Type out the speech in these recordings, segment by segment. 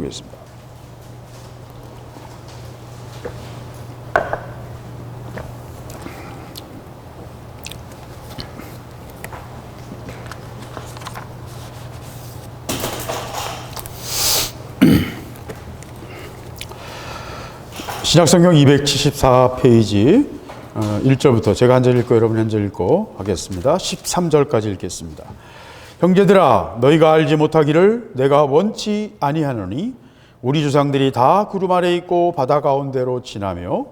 읽어보겠습니다. 신약성경 274페이지 1절부터 제가 한 절 읽고 여러분 한 절 읽고 하겠습니다. 13절까지 읽겠습니다. 형제들아 너희가 알지 못하기를 내가 원치 아니하노니 우리 조상들이 다 구름 아래 있고 바다 가운데로 지나며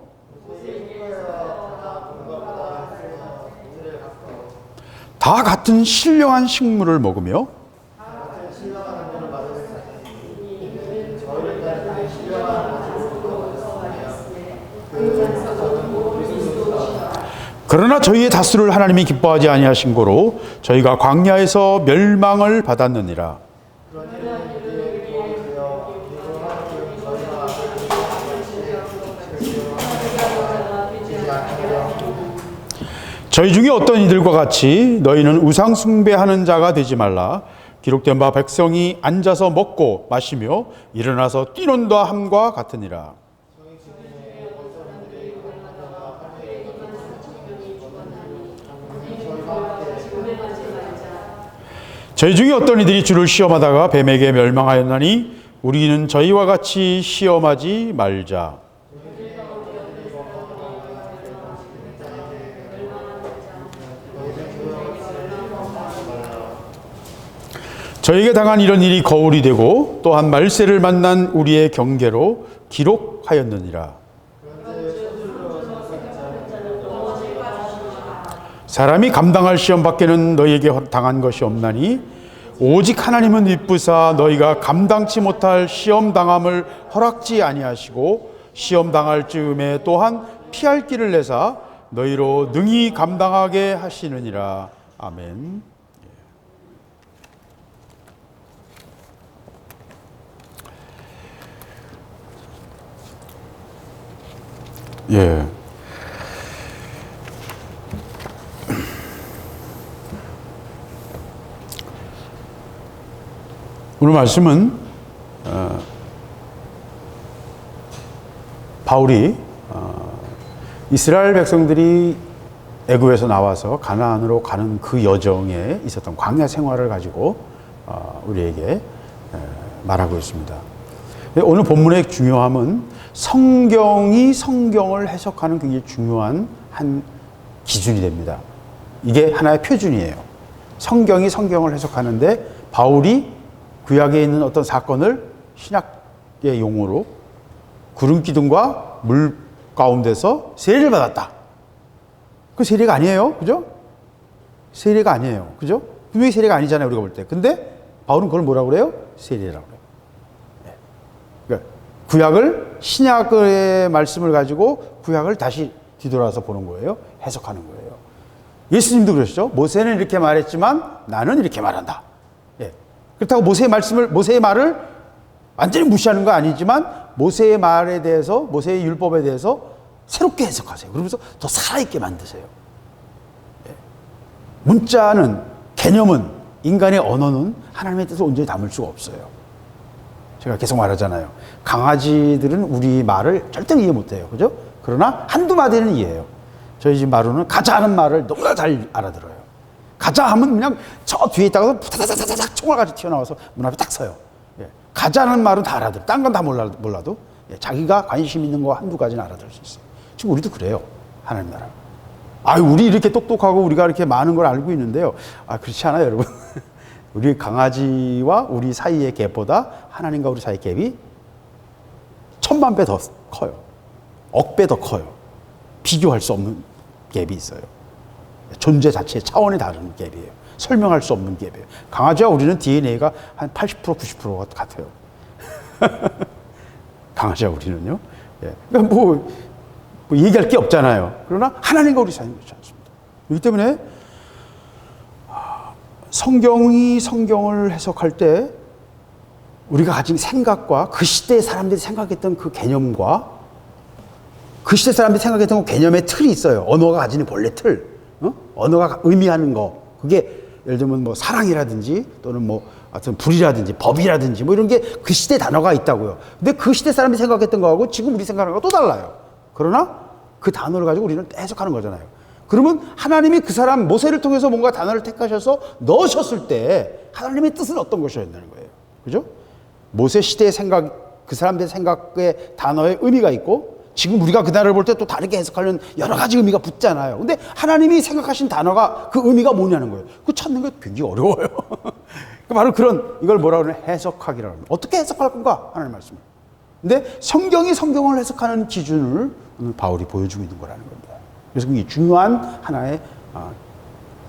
다 같은 신령한 식물을 먹으며 그러나 저희의 다수를 하나님이 기뻐하지 아니하신 고로 저희가 광야에서 멸망을 받았느니라. 저희 중에 어떤 이들과 같이 너희는 우상 숭배하는 자가 되지 말라. 기록된 바 백성이 앉아서 먹고 마시며 일어나서 뛰논다 함과 같으니라. 저희 중에 어떤 이들이 주를 시험하다가 뱀에게 멸망하였나니 우리는 저희와 같이 시험하지 말자. 저에게 당한 이런 일이 거울이 되고 또한 말세를 만난 우리의 경계로 기록하였느니라. 사람이 감당할 시험 밖에는 너희에게 당한 것이 없나니 오직 하나님은 미쁘사 너희가 감당치 못할 시험 당함을 허락지 아니하시고 시험 당할 즈음에 또한 피할 길을 내사 너희로 능히 감당하게 하시느니라. 아멘. 예. 오늘 말씀은 바울이 이스라엘 백성들이 애굽에서 나와서 가나안으로 가는 그 여정에 있었던 광야 생활을 가지고 우리에게 말하고 있습니다. 오늘 본문의 중요함은 성경이 성경을 해석하는 굉장히 중요한 한 기준이 됩니다. 이게 하나의 표준이에요. 성경이 성경을 해석하는데 바울이 구약에 있는 어떤 사건을 신약의 용어로 구름 기둥과 물 가운데서 세례를 받았다. 그 세례가 아니에요. 그죠? 세례가 아니에요. 그죠? 분명히 세례가 아니잖아요. 우리가 볼 때. 근데 바울은 그걸 뭐라고 그래요? 세례라고 그래요. 네. 그러니까 구약을 신약의 말씀을 가지고 구약을 다시 뒤돌아서 보는 거예요. 해석하는 거예요. 예수님도 그러시죠. 모세는 이렇게 말했지만 나는 이렇게 말한다. 그렇다고 모세의 말을 완전히 무시하는 거 아니지만 모세의 말에 대해서, 모세의 율법에 대해서 새롭게 해석하세요. 그러면서 더 살아있게 만드세요. 문자는, 개념은, 인간의 언어는 하나님의 뜻을 온전히 담을 수가 없어요. 제가 계속 말하잖아요. 강아지들은 우리 말을 절대 이해 못해요. 그죠? 그러나 한두 마디는 이해해요. 저희 집 마루는 가자 하는 말을 너무나 잘 알아들어요. 가자 하면 그냥 저 뒤에 있다가 타다다다닥 총알 같이 튀어나와서 문 앞에 딱 서요. 예. 가자는 말은 다 알아들어. 딴 건 다 몰라도 예. 자기가 관심 있는 거 한두 가지는 알아들을 수 있어요. 지금 우리도 그래요. 하나님 나라. 우리 이렇게 똑똑하고 우리가 이렇게 많은 걸 알고 있는데요. 그렇지 않아요, 여러분. 우리 강아지와 우리 사이의 갭보다 하나님과 우리 사이의 갭이 1000만 배 더 커요. 억 배 더 커요. 비교할 수 없는 갭이 있어요. 존재 자체의 차원이 다른 갭이에요. 설명할 수 없는 갭이에요. 강아지와 우리는 DNA가 한 80%, 90% 같아요. 강아지와 우리는요. 예. 그러니까 뭐 얘기할 게 없잖아요. 그러나 하나님과 우리 사이는 그렇지 않습니다. 그렇기 때문에 성경이 성경을 해석할 때 우리가 가진 생각과 그 시대의 사람들이 생각했던 그 개념과 그 시대 사람들이 생각했던 그 개념의 틀이 있어요. 언어가 가지는 본래 틀. 언어가 의미하는 거. 그게 예를 들면 뭐 사랑이라든지 또는 뭐 어떤 불이라든지 법이라든지 뭐 이런 게 그 시대 단어가 있다고요. 근데 그 시대 사람이 생각했던 거하고 지금 우리 생각하는 거또 달라요. 그러나 그 단어를 가지고 우리는 해석하는 거잖아요. 그러면 하나님이 그 사람 모세를 통해서 뭔가 단어를 택하셔서 넣으셨을 때 하나님의 뜻은 어떤 것이었냐는 거예요. 그죠? 모세 시대의 생각, 그 사람들의 생각의 단어의 의미가 있고 지금 우리가 그 단어를 볼 때 또 다르게 해석하는 여러 가지 의미가 붙잖아요. 근데 하나님이 생각하신 단어가 그 의미가 뭐냐는 거예요. 그거 찾는 게 굉장히 어려워요. 바로 그런 이걸 뭐라고 그러냐? 해석하기라는 거예요. 어떻게 해석할 건가? 하나님 말씀을. 근데 성경이 성경을 해석하는 기준을 오늘 바울이 보여주고 있는 거라는 겁니다. 그래서 그게 중요한 하나의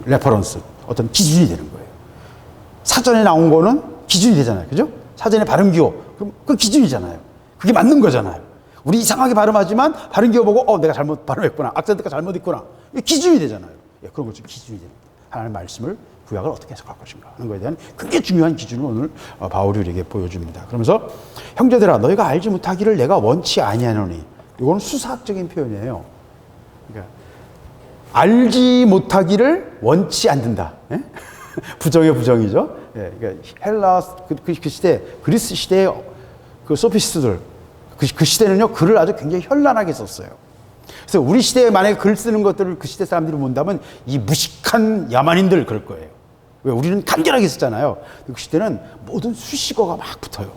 레퍼런스, 어떤 기준이 되는 거예요. 사전에 나온 거는 기준이 되잖아요. 그죠? 사전에 발음기호, 그럼 그 기준이잖아요. 그게 맞는 거잖아요. 우리 이상하게 발음하지만 발음기호 보고 내가 잘못 발음했구나. 악센트가 잘못 있구나. 이게 기준이 되잖아요. 예, 그런 것이 기준이 됩니다. 하나님의 말씀을 구약을 어떻게 해석할 것인가 하는 것에 대한 굉장히 중요한 기준을 오늘 바울이 우리에게 보여줍니다. 그러면서 형제들아 너희가 알지 못하기를 내가 원치 아니하노니 이건 수사학적인 표현이에요. 그러니까 알지 못하기를 원치 않는다. 예? 부정의 부정이죠. 예, 그러니까 헬라 그 시대 그리스 시대의 그 소피스트들 그 시대는요 글을 아주 굉장히 현란하게 썼어요. 그래서 우리 시대에 만약에 글 쓰는 것들을 그 시대 사람들이 본다면 이 무식한 야만인들 그럴 거예요. 왜 우리는 간결하게 썼잖아요. 그 시대는 모든 수식어가 막 붙어요.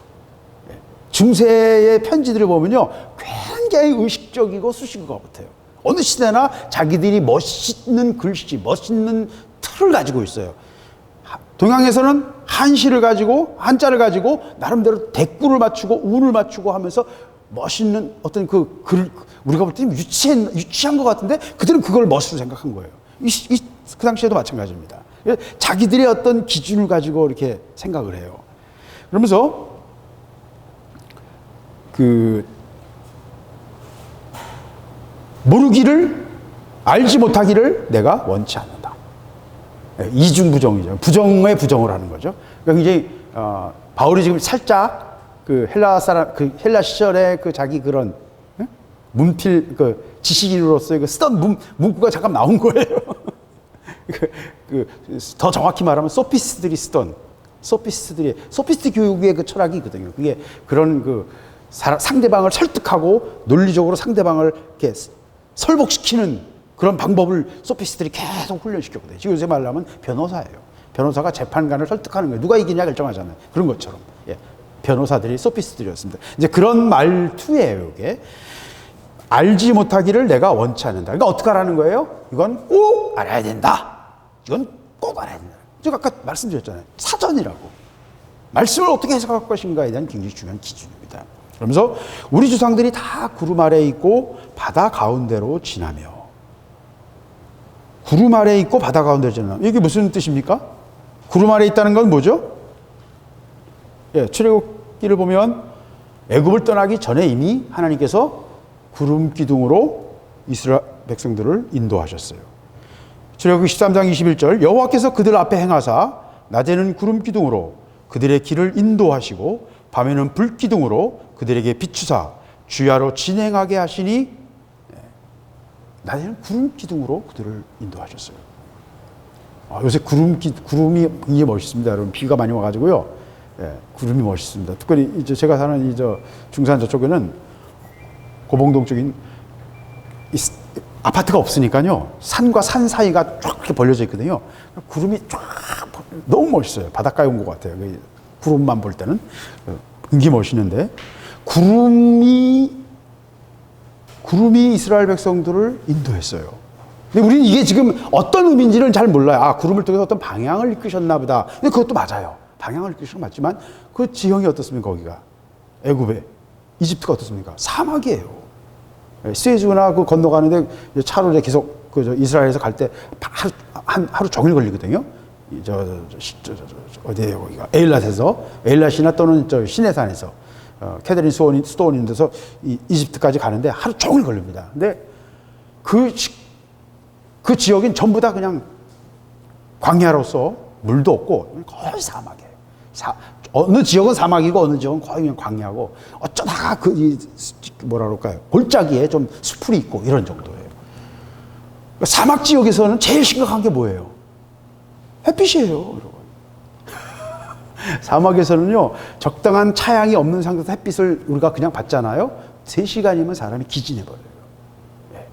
중세의 편지들을 보면요 굉장히 의식적이고 수식어가 붙어요. 어느 시대나 자기들이 멋있는 글씨, 멋있는 틀을 가지고 있어요. 동양에서는 한시를 가지고 한자를 가지고 나름대로 대꾸를 맞추고 운을 맞추고 하면서 멋있는 어떤 그 글, 우리가 볼 때 유치한 것 같은데 그들은 그걸 멋으로 생각한 거예요. 그 당시에도 마찬가지입니다. 자기들의 어떤 기준을 가지고 이렇게 생각을 해요. 그러면서 모르기를 알지 못하기를 내가 원치 않는다. 이중부정이죠. 부정의 부정을 하는 거죠. 그러니까 이제 바울이 지금 살짝 그 헬라 시절에 그 자기 그런 문필 그 지식인으로서의 그 쓰던 문구가 잠깐 나온 거예요. 더 정확히 말하면 소피스트 교육의 그 철학이 있거든요. 그게 그런 그 상대방을 설득하고 논리적으로 상대방을 이렇게 설복시키는 그런 방법을 소피스트들이 계속 훈련시켰거든요. 지금 요새 말로 하면 변호사예요. 변호사가 재판관을 설득하는 거예요. 누가 이기냐 결정하잖아요. 그런 것처럼. 예. 변호사들이 소피스트들이었습니다. 이제 그런 말투예요, 이게. 알지 못하기를 내가 원치 않는다. 그러니까 어떻게 하라는 거예요? 이건 꼭 알아야 된다. 이건 꼭 알아야 된다. 제가 아까 말씀드렸잖아요. 사전이라고. 말씀을 어떻게 해석할 것인가에 대한 굉장히 중요한 기준입니다. 그러면서 우리 조상들이 다 구름 아래에 있고 바다 가운데로 지나며. 구름 아래에 있고 바다 가운데로 지나며. 이게 무슨 뜻입니까? 구름 아래에 있다는 건 뭐죠? 예, 출애굽기를 보면 애굽을 떠나기 전에 이미 하나님께서 구름 기둥으로 이스라엘 백성들을 인도하셨어요. 출애굽기 13장 21절 여호와께서 그들 앞에 행하사 낮에는 구름 기둥으로 그들의 길을 인도하시고 밤에는 불 기둥으로 그들에게 비추사 주야로 진행하게 하시니 낮에는 구름 기둥으로 그들을 인도하셨어요. 요새 구름이 굉장히 멋있습니다. 여러분 비가 많이 와가지고요. 예, 구름이 멋있습니다. 특별히 이제 제가 사는 중산 저쪽에는 고봉동 쪽인 아파트가 없으니까요. 산과 산 사이가 쫙 이렇게 벌려져 있거든요. 구름이 쫙 너무 멋있어요. 바닷가에 온 것 같아요. 구름만 볼 때는 굉장히 멋있는데 구름이 이스라엘 백성들을 인도했어요. 근데 우리는 이게 지금 어떤 의미인지는 잘 몰라요. 구름을 통해서 어떤 방향을 이끄셨나 보다. 근데 그것도 맞아요. 방향을 이끄시는 건 맞지만 그 지형이 어떻습니까? 거기가 애굽에 이집트가 어떻습니까? 사막이에요. 스웨즈나 그 건너가는데 차로 계속 이스라엘에서 갈 때 하루 종일 걸리거든요. 어디에요? 거기가 에일랏이나 또는 시내산에서 캐더린 스톤 있는 데서 이집트까지 가는데 하루 종일 걸립니다. 근데 그 지역은 전부 다 그냥 광야로서 물도 없고 거의 사막이에요. 어느 지역은 사막이고 어느 지역은 거의 그냥 광야고 어쩌다가 뭐라 그럴까요? 골짜기에 좀 수풀이 있고 이런 정도예요. 그러니까 사막 지역에서는 제일 심각한 게 뭐예요? 햇빛이에요, 여러분. 사막에서는요, 적당한 차양이 없는 상태에서 햇빛을 우리가 그냥 받잖아요. 3시간이면 사람이 기진해버려요. 네,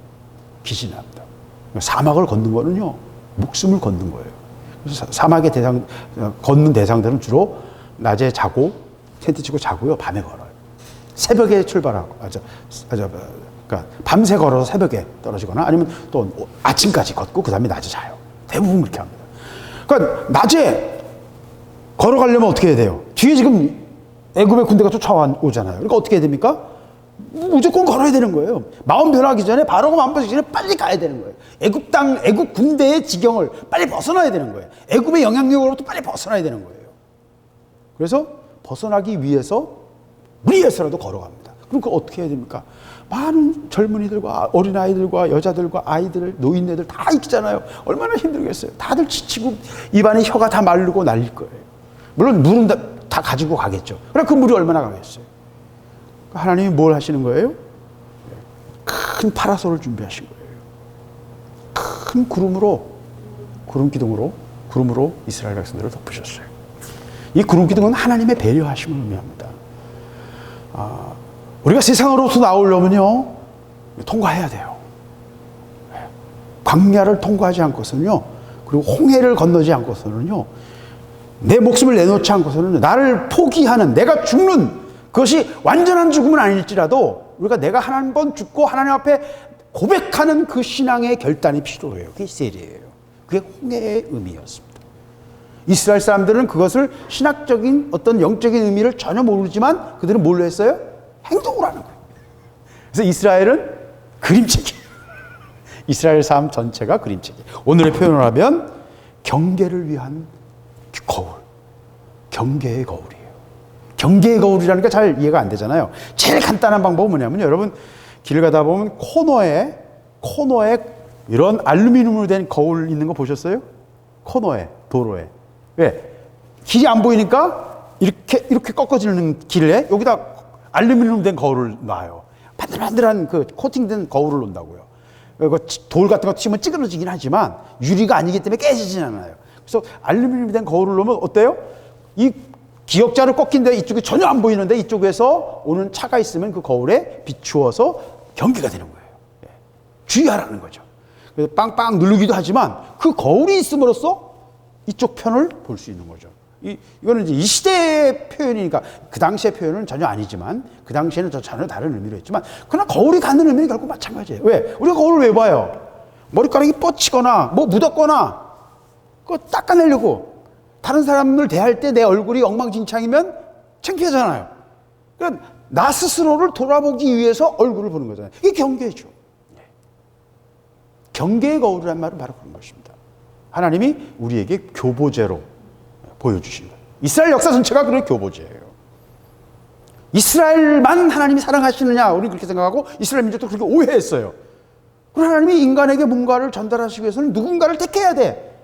기진합니다. 사막을 걷는 거는요, 목숨을 걷는 거예요. 그래서 사막의 걷는 대상들은 주로 낮에 자고, 텐트 치고 자고요, 밤에 걸어요. 새벽에 출발하고, 그러니까 밤새 걸어서 새벽에 떨어지거나 아니면 또 아침까지 걷고 그 다음에 낮에 자요. 대부분 그렇게 합니다. 그러니까 낮에 걸어가려면 어떻게 해야 돼요? 뒤에 지금 애굽의 군대가 쫓아오잖아요. 그러니까 어떻게 해야 됩니까? 무조건 걸어야 되는 거예요. 마음 변하기 전에, 바로 마음 변하기 전에 빨리 가야 되는 거예요. 애굽 군대의 지경을 빨리 벗어나야 되는 거예요. 애굽의 영향력으로부터 빨리 벗어나야 되는 거예요. 그래서 벗어나기 위해서 무리해서라도 걸어갑니다. 그럼 그거 어떻게 해야 됩니까? 많은 젊은이들과 어린아이들과 여자들과 아이들, 노인네들 다 있잖아요. 얼마나 힘들겠어요. 다들 지치고 입안에 혀가 다 마르고 날릴 거예요. 물론 물은 다 가지고 가겠죠. 그럼 그 물이 얼마나 가겠어요. 하나님이 뭘 하시는 거예요? 큰 파라솔을 준비하신 거예요. 큰 구름 기둥으로 이스라엘 백성들을 덮으셨어요. 이 구름 기둥은 하나님의 배려하심을 의미합니다. 우리가 세상으로부터 나오려면요, 통과해야 돼요. 광야를 통과하지 않고서는요, 그리고 홍해를 건너지 않고서는요, 내 목숨을 내놓지 않고서는 나를 포기하는, 내가 죽는, 그것이 완전한 죽음은 아닐지라도 우리가 내가 한 번 죽고 하나님 앞에 고백하는 그 신앙의 결단이 필요해요. 그게 세례예요. 그게 홍해의 의미였습니다. 이스라엘 사람들은 그것을 신학적인 어떤 영적인 의미를 전혀 모르지만 그들은 뭘로 했어요? 행동으로 하는 거예요. 그래서 이스라엘은 그림책이에요. 이스라엘 삶 전체가 그림책이에요. 오늘의 표현을 하면 경계를 위한 거울, 경계의 거울이에요. 경계의 거울이라니까 잘 이해가 안 되잖아요. 제일 간단한 방법은 뭐냐면, 여러분 길 가다 보면 코너에 이런 알루미늄으로 된 거울 있는 거 보셨어요? 코너에, 도로에. 왜? 길이 안 보이니까 이렇게 꺾어지는 길에 여기다 알루미늄 된 거울을 놔요. 반들반들한 그 코팅된 거울을 놓는다고요. 돌 같은 거 치면 찌그러지긴 하지만 유리가 아니기 때문에 깨지진 않아요. 그래서 알루미늄 된 거울을 놓으면 어때요? 이 기역자를 꺾인데 이쪽이 전혀 안 보이는데 이쪽에서 오는 차가 있으면 그 거울에 비추어서 경계가 되는 거예요. 주의하라는 거죠. 그래서 빵빵 누르기도 하지만 그 거울이 있음으로써 이쪽 편을 볼 수 있는 거죠. 이거는 이제 이 시대의 표현이니까 그 당시의 표현은 전혀 아니지만, 그 당시에는 전혀 다른 의미로 했지만, 그러나 거울이 갖는 의미는 결국 마찬가지예요. 왜? 우리가 거울을 왜 봐요? 머리카락이 뻗치거나 뭐 묻었거나 그거 닦아내려고. 다른 사람을 대할 때 내 얼굴이 엉망진창이면 창피하잖아요. 그러니까 나 스스로를 돌아보기 위해서 얼굴을 보는 거잖아요. 이게 경계죠. 경계의 거울이라는 말은 바로 그런 것입니다. 하나님이 우리에게 교보제로 보여주신 거예요. 이스라엘 역사 전체가 그런 교보제예요. 이스라엘만 하나님이 사랑하시느냐, 우리는 그렇게 생각하고 이스라엘 민족도 그렇게 오해했어요. 그럼 하나님이 인간에게 뭔가를 전달하시기 위해서는 누군가를 택해야 돼.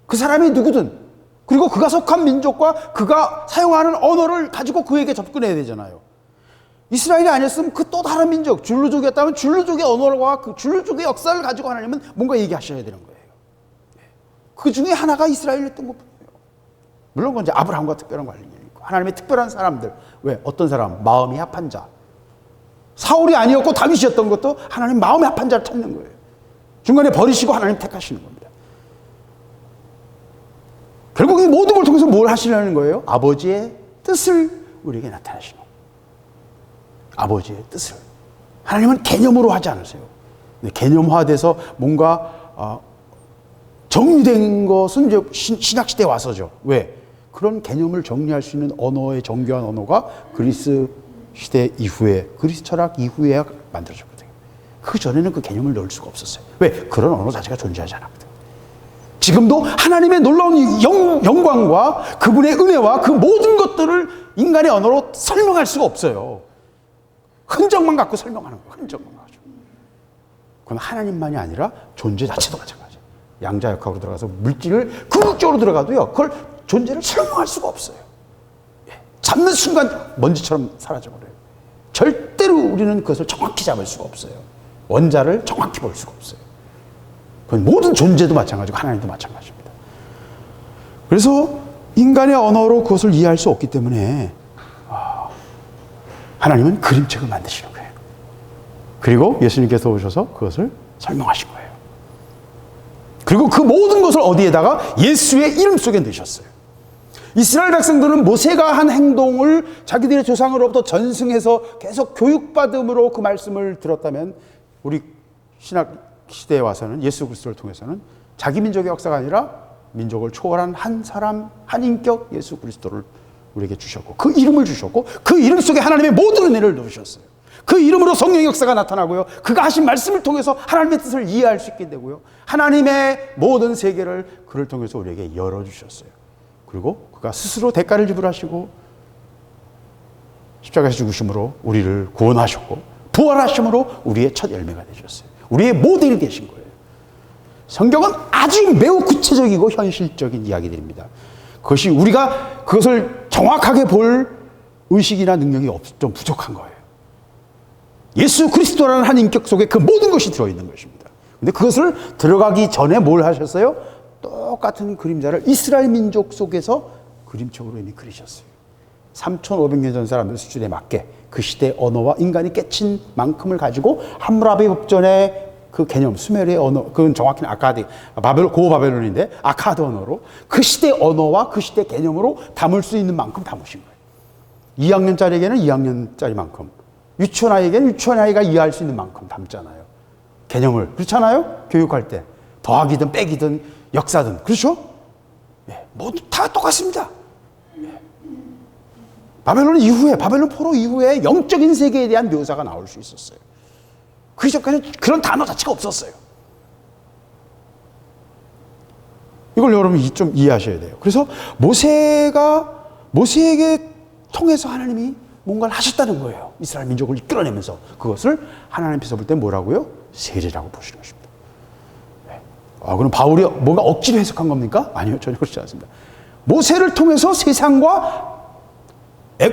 그 사람이 누구든. 그리고 그가 속한 민족과 그가 사용하는 언어를 가지고 그에게 접근해야 되잖아요. 이스라엘이 아니었으면 그 또 다른 민족, 줄루족이었다면 줄루족의 언어와 그 줄루족의 역사를 가지고 하나님은 뭔가 얘기하셔야 되는 거예요. 그 중에 하나가 이스라엘이었던 것뿐이에요. 물론 그건 이제 아브라함과 특별한 관련이 있고, 하나님의 특별한 사람들. 왜? 어떤 사람? 마음이 합한 자. 사울이 아니었고 다윗이었던 것도 하나님 마음이 합한 자를 찾는 거예요. 중간에 버리시고 하나님 택하시는 겁니다. 결국 이 모든 걸 통해서 뭘 하시려는 거예요? 아버지의 뜻을 우리에게 나타내시는 거예요. 아버지의 뜻을. 하나님은 개념으로 하지 않으세요. 개념화돼서 뭔가 정리된 것은 이제 신약시대에 와서죠. 왜? 그런 개념을 정리할 수 있는 언어의 정교한 언어가 그리스 시대 이후에, 그리스 철학 이후에 만들어졌거든요. 그 전에는 그 개념을 넣을 수가 없었어요. 왜? 그런 언어 자체가 존재하지 않았거든요. 지금도 하나님의 놀라운 영광과 그분의 은혜와 그 모든 것들을 인간의 언어로 설명할 수가 없어요. 흔적만 갖고 설명하는 거예요. 흔적만 가지고. 그건 하나님만이 아니라 존재 자체도 마찬가지예요. 양자역학으로 들어가서 물질을 궁극적으로 들어가도요, 그걸 존재를 설명할 수가 없어요. 잡는 순간 먼지처럼 사라져버려요. 절대로 우리는 그것을 정확히 잡을 수가 없어요. 원자를 정확히 볼 수가 없어요. 그건 모든 존재도 마찬가지고 하나님도 마찬가지입니다. 그래서 인간의 언어로 그것을 이해할 수 없기 때문에 하나님은 그림책을 만드시는 거예요. 그리고 예수님께서 오셔서 그것을 설명하신 거예요. 그리고 그 모든 것을 어디에다가? 예수의 이름 속에 넣으셨어요. 이스라엘 백성들은 모세가 한 행동을 자기들의 조상으로부터 전승해서 계속 교육받음으로 그 말씀을 들었다면, 우리 신학 시대에 와서는 예수 그리스도를 통해서는 자기 민족의 역사가 아니라 민족을 초월한 한 사람, 한 인격 예수 그리스도를 우리에게 주셨고, 그 이름을 주셨고, 그 이름 속에 하나님의 모든 은혜를 넣으셨어요. 그 이름으로 성령의 역사가 나타나고요, 그가 하신 말씀을 통해서 하나님의 뜻을 이해할 수 있게 되고요, 하나님의 모든 세계를 그를 통해서 우리에게 열어주셨어요. 그리고 그가 스스로 대가를 지불하시고 십자가에서 죽으심으로 우리를 구원하셨고, 부활하심으로 우리의 첫 열매가 되셨어요. 우리의 모델이 되신 거예요. 성경은 아주 매우 구체적이고 현실적인 이야기들입니다. 그것이 우리가 그것을 정확하게 볼 의식이나 능력이 좀 부족한 거예요. 예수 그리스도라는 한 인격 속에 그 모든 것이 들어있는 것입니다. 근데 그것을 들어가기 전에 뭘 하셨어요? 똑같은 그림자를 이스라엘 민족 속에서 그림책으로 이미 그리셨어요. 3,500년 전 사람들 수준에 맞게 그 시대의 언어와 인간이 깨친 만큼을 가지고 함무라비 법전의 그 개념, 수메르의 언어, 그건 정확히는 아카디, 고바벨론인데 아카드 언어로 그 시대의 언어와 그 시대의 개념으로 담을 수 있는 만큼 담으신 거예요. 2학년짜리에게는 2학년짜리만큼, 유치원 아이에게는 유치원 아이가 이해할 수 있는 만큼 담잖아요. 개념을. 그렇잖아요? 교육할 때. 더하기든 빼기든 역사든. 그렇죠? 예, 모두 다 똑같습니다. 예. 바벨론 포로 이후에 영적인 세계에 대한 묘사가 나올 수 있었어요. 그 전까지는 그런 단어 자체가 없었어요. 이걸 여러분이 좀 이해하셔야 돼요. 그래서 모세에게 통해서 하나님이 뭔가를 하셨다는 거예요. 이스라엘 민족을 이끌어내면서 그것을 하나님께서 볼 때 뭐라고요? 세례라고 보시는 것입니다. 네. 그럼 바울이 뭔가 억지로 해석한 겁니까? 아니요, 전혀 그렇지 않습니다. 모세를 통해서 세상과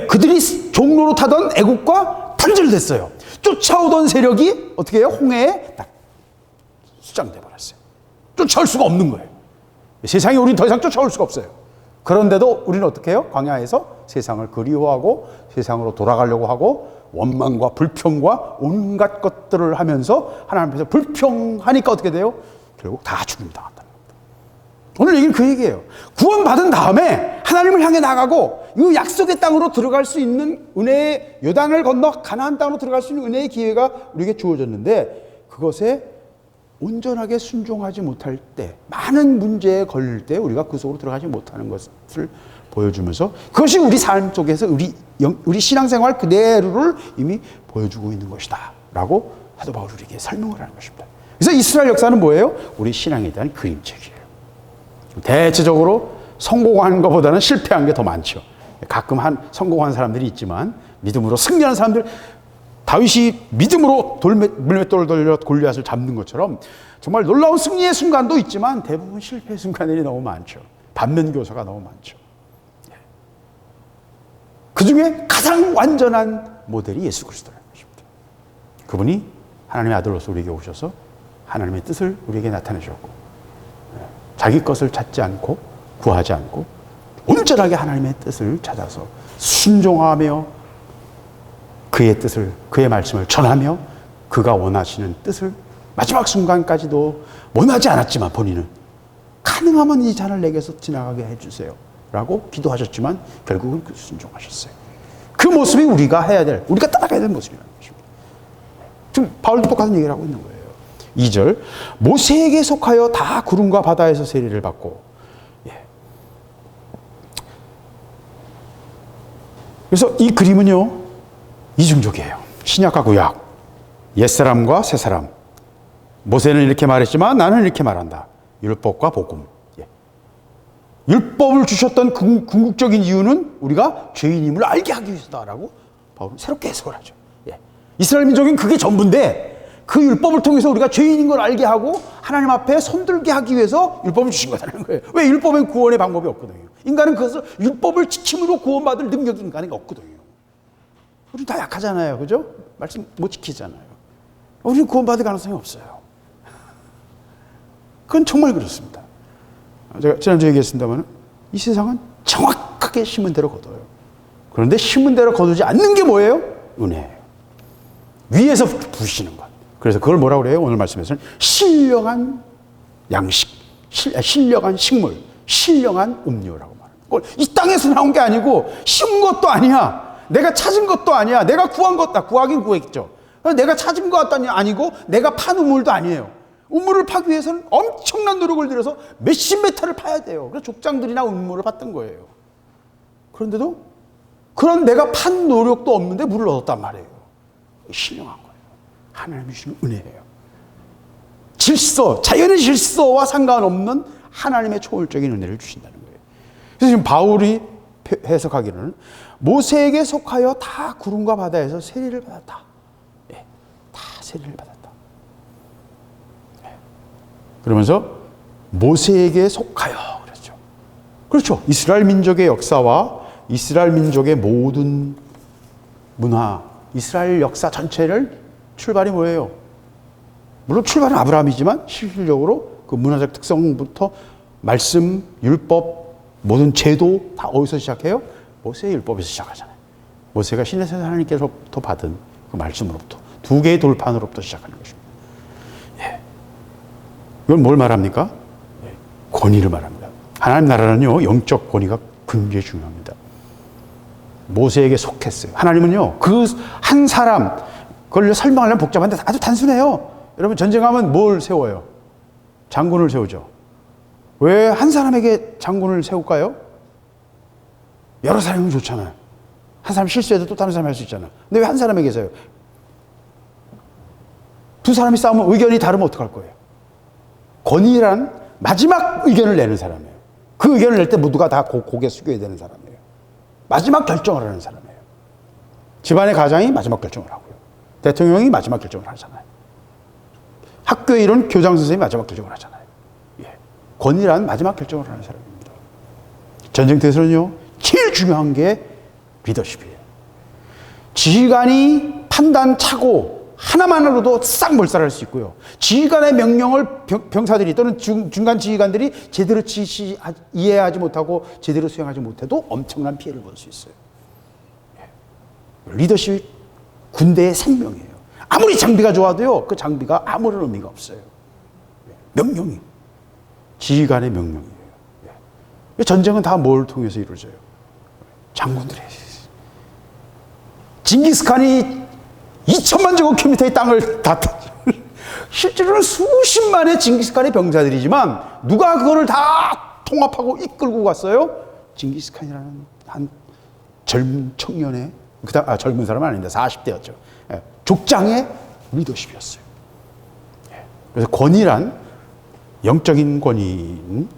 그들이 종로로 타던 애국과 단절됐어요. 쫓아오던 세력이 어떻게 해요? 홍해에 딱 수장돼 버렸어요. 쫓아올 수가 없는 거예요. 세상이 우리는 더 이상 쫓아올 수가 없어요. 그런데도 우리는 어떻게 해요? 광야에서 세상을 그리워하고 세상으로 돌아가려고 하고 원망과 불평과 온갖 것들을 하면서 하나님 앞에서 불평하니까 어떻게 돼요? 결국 다 죽임 당한다는 겁니다. 오늘 얘기는 그 얘기예요. 구원받은 다음에 하나님을 향해 나가고 이 약속의 땅으로 들어갈 수 있는 은혜의, 요단을 건너 가나안 땅으로 들어갈 수 있는 은혜의 기회가 우리에게 주어졌는데, 그것에 온전하게 순종하지 못할 때, 많은 문제에 걸릴 때 우리가 그 속으로 들어가지 못하는 것을 보여주면서, 그것이 우리 삶 속에서 우리 신앙생활 그대로를 이미 보여주고 있는 것이다 라고 사도 바울이 우리에게 설명을 하는 것입니다. 그래서 이스라엘 역사는 뭐예요? 우리 신앙에 대한 그림책이에요. 대체적으로 성공한 것보다는 실패한 게 더 많죠. 가끔 성공한 사람들이 있지만, 믿음으로 승리한 사람들, 다윗이 믿음으로 물맷돌을 돌려 골리앗을 잡는 것처럼 정말 놀라운 승리의 순간도 있지만 대부분 실패의 순간들이 너무 많죠. 반면교사가 너무 많죠. 그 중에 가장 완전한 모델이 예수 그리스도라는 것입니다. 그분이 하나님의 아들로서 우리에게 오셔서 하나님의 뜻을 우리에게 나타내셨고, 자기 것을 찾지 않고 구하지 않고 온전하게 하나님의 뜻을 찾아서 순종하며 그의 뜻을, 그의 말씀을 전하며 그가 원하시는 뜻을 마지막 순간까지도 원하지 않았지만 본인은 가능하면 이 잔을 내게서 지나가게 해주세요 라고 기도하셨지만 결국은 그 순종하셨어요. 그 모습이 우리가 해야 될, 우리가 따라가야 될 모습이라는 것입니다. 지금 바울도 똑같은 얘기를 하고 있는 거예요. 2절, 모세에게 속하여 다 구름과 바다에서 세례를 받고. 그래서 이 그림은요, 이중적이에요. 신약과 구약, 옛사람과 새사람. 모세는 이렇게 말했지만 나는 이렇게 말한다. 율법과 복음. 율법을 주셨던 궁극적인 이유는 우리가 죄인임을 알게 하기 위해서다라고 바울은 새롭게 해석을 하죠. 이스라엘 민족은 그게 전부인데, 그 율법을 통해서 우리가 죄인인 걸 알게 하고 하나님 앞에 손들게 하기 위해서 율법을 주신 거라는 거예요. 왜? 율법엔 구원의 방법이 없거든요. 인간은 그것을 율법을 지킴으로 구원받을 능력이 인간에게 없거든요. 우리 다 약하잖아요. 그죠? 말씀 못 지키잖아요. 우리는 구원받을 가능성이 없어요. 그건 정말 그렇습니다. 제가 지난주에 얘기했습니다만 이 세상은 정확하게 심은 대로 거둬요. 그런데 심은 대로 거두지 않는 게 뭐예요? 은혜예요. 위에서 부시는 것. 그래서 그걸 뭐라고 그래요? 오늘 말씀에서는 신령한 양식, 신령한 식물, 신령한 음료라고 말합니다. 이 땅에서 나온 게 아니고 심은 것도 아니야. 내가 찾은 것도 아니야. 내가 구한 것도, 구하긴 구했죠. 내가 찾은 것도 아니고 내가 판 우물도 아니에요. 우물을 파기 위해서는 엄청난 노력을 들여서 몇십 메타를 파야 돼요. 그래서 족장들이나 우물을 팠던 거예요. 그런데도 그런 내가 판 노력도 없는데 물을 얻었단 말이에요. 신령한 거예요. 하나님이 주시는 은혜예요. 질서, 자연의 질서와 상관없는 하나님의 초월적인 은혜를 주신다는 거예요. 그래서 지금 바울이 해석하기로는 모세에게 속하여 다 구름과 바다에서 세례를 받았다. 예, 다 세례를 받았다. 예. 그러면서 모세에게 속하여 그랬죠. 그렇죠. 이스라엘 민족의 역사와 이스라엘 민족의 모든 문화, 이스라엘 역사 전체를 출발이 뭐예요? 물론 출발은 아브라함이지만 실질적으로 그 문화적 특성부터 말씀, 율법, 모든 제도 다 어디서 시작해요? 모세의 율법에서 시작하잖아요. 모세가 시내에서 하나님께서부터 받은 그 말씀으로부터 두 개의 돌판으로부터 시작하는 것입니다. 예. 이건 뭘 말합니까? 예. 권위를 말합니다. 하나님 나라는요, 영적 권위가 굉장히 중요합니다. 모세에게 속했어요. 하나님은요, 그 한 사람, 그걸 설명하려면 복잡한데 아주 단순해요. 여러분, 전쟁하면 뭘 세워요? 장군을 세우죠. 왜 한 사람에게 장군을 세울까요? 여러 사람이면 좋잖아요. 한 사람 실수해도 또 다른 사람이 할 수 있잖아요. 근데 왜 한 사람에게 세워요? 두 사람이 싸우면 의견이 다르면 어떡할 거예요? 권위란 마지막 의견을 내는 사람이에요. 그 의견을 낼 때 모두가 다 고개 숙여야 되는 사람이에요. 마지막 결정을 하는 사람이에요. 집안의 가장이 마지막 결정을 하고요. 대통령이 마지막 결정을 하잖아요. 학교의 이론 교장 선생님이 마지막 결정을 하잖아요. 예. 권위란 마지막 결정을 하는 사람입니다. 전쟁터에서는요, 제일 중요한 게 리더십이에요. 지휘관이 판단 착오 하나만으로도 싹 몰살할 수 있고요. 지휘관의 명령을 병사들이 또는 중간 지휘관들이 제대로 이해하지 못하고 제대로 수행하지 못해도 엄청난 피해를 볼 수 있어요. 예. 리더십이 군대의 생명이에요. 아무리 장비가 좋아도요, 그 장비가 아무런 의미가 없어요. 명령이. 지휘관의 명령이에요. 전쟁은 다 뭘 통해서 이루어져요? 장군들의. 징기스칸이 2천만 제곱킬로미터의 땅을 다 실제로는 수십만의 징기스칸의 병사들이지만 누가 그거를 다 통합하고 이끌고 갔어요? 징기스칸이라는 한 젊은 청년의, 젊은 사람은 아닌데 40대였죠. 족장의 리더십이었어요. 그래서 권위란 영적인 권위는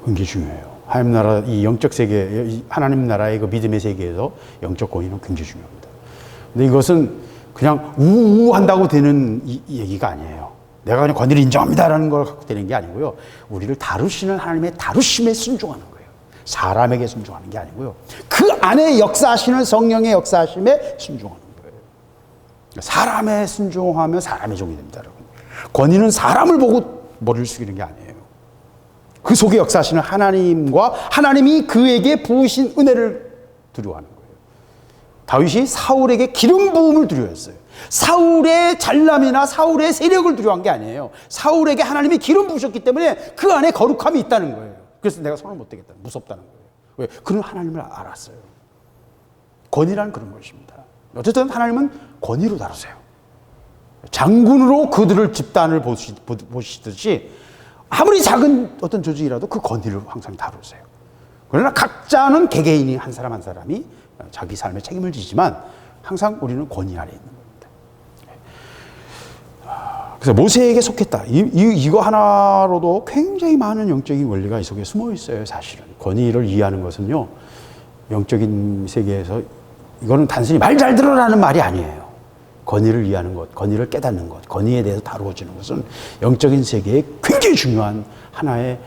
굉장히 중요해요. 하나님 나라, 이 영적 세계, 하나님 나라의 그 믿음의 세계에서 영적 권위는 굉장히 중요합니다. 근데 이것은 그냥 우우 한다고 되는 이 얘기가 아니에요. 내가 그냥 권위를 인정합니다라는 걸 갖고 되는 게 아니고요. 우리를 다루시는 하나님의 다루심에 순종하는 거예요. 사람에게 순종하는 게 아니고요. 그 안에 역사하시는 성령의 역사하심에 순종하는 거예요. 사람에 순종하면 사람의 종이 됩니다, 여러분. 권위는 사람을 보고 머리를 숙이는 게 아니에요. 그 속에 역사하시는 하나님과 하나님이 그에게 부으신 은혜를 두려워하는 거예요. 다윗이 사울에게 기름 부음을 두려워했어요. 사울의 잘남이나 사울의 세력을 두려워한 게 아니에요. 사울에게 하나님이 기름 부으셨기 때문에 그 안에 거룩함이 있다는 거예요. 그래서 내가 손을 못 대겠다. 무섭다는 거예요. 왜? 그는 하나님을 알았어요. 권위란 그런 것입니다. 어쨌든 하나님은 권위로 다루세요. 장군으로 그들을 집단을 보시듯이 아무리 작은 어떤 조직이라도 그 권위를 항상 다루세요. 그러나 각자는 개개인이 한 사람 한 사람이 자기 삶에 책임을 지지만 항상 우리는 권위 아래 있는 겁니다. 그래서 모세에게 속했다. 이거 하나로도 굉장히 많은 영적인 원리가 이 속에 숨어 있어요, 사실은. 권위를 이해하는 것은요, 영적인 세계에서 이거는 단순히 말 잘 들으라는 말이 아니에요. 권위를 이해하는 것, 권위를 깨닫는 것, 권위에 대해서 다루어지는 것은 영적인 세계에 굉장히 중요한 하나의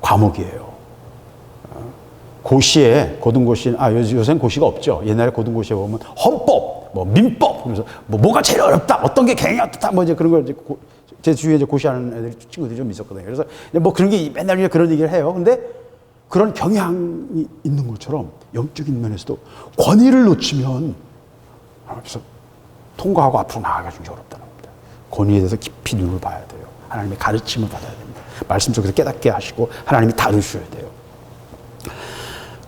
과목이에요. 고시에, 고등고시, 요새는 고시가 없죠. 옛날에 고등고시에 보면 헌법, 민법, 그러면서 뭐가 제일 어렵다, 어떤 게 굉장히 어떻다, 이제 그런 걸 제 주위에 이제 고시하는 애들, 친구들이 좀 있었거든요. 그래서 그런 게 맨날 그런 얘기를 해요. 근데 그런 경향이 있는 것처럼 영적인 면에서도 권위를 놓치면 하나님께서 통과하고 앞으로 나아가기 어렵다는 겁니다. 권위에 대해서 깊이 눈을 봐야 돼요. 하나님의 가르침을 받아야 됩니다. 말씀 속에서 깨닫게 하시고 하나님이 다루셔야 돼요.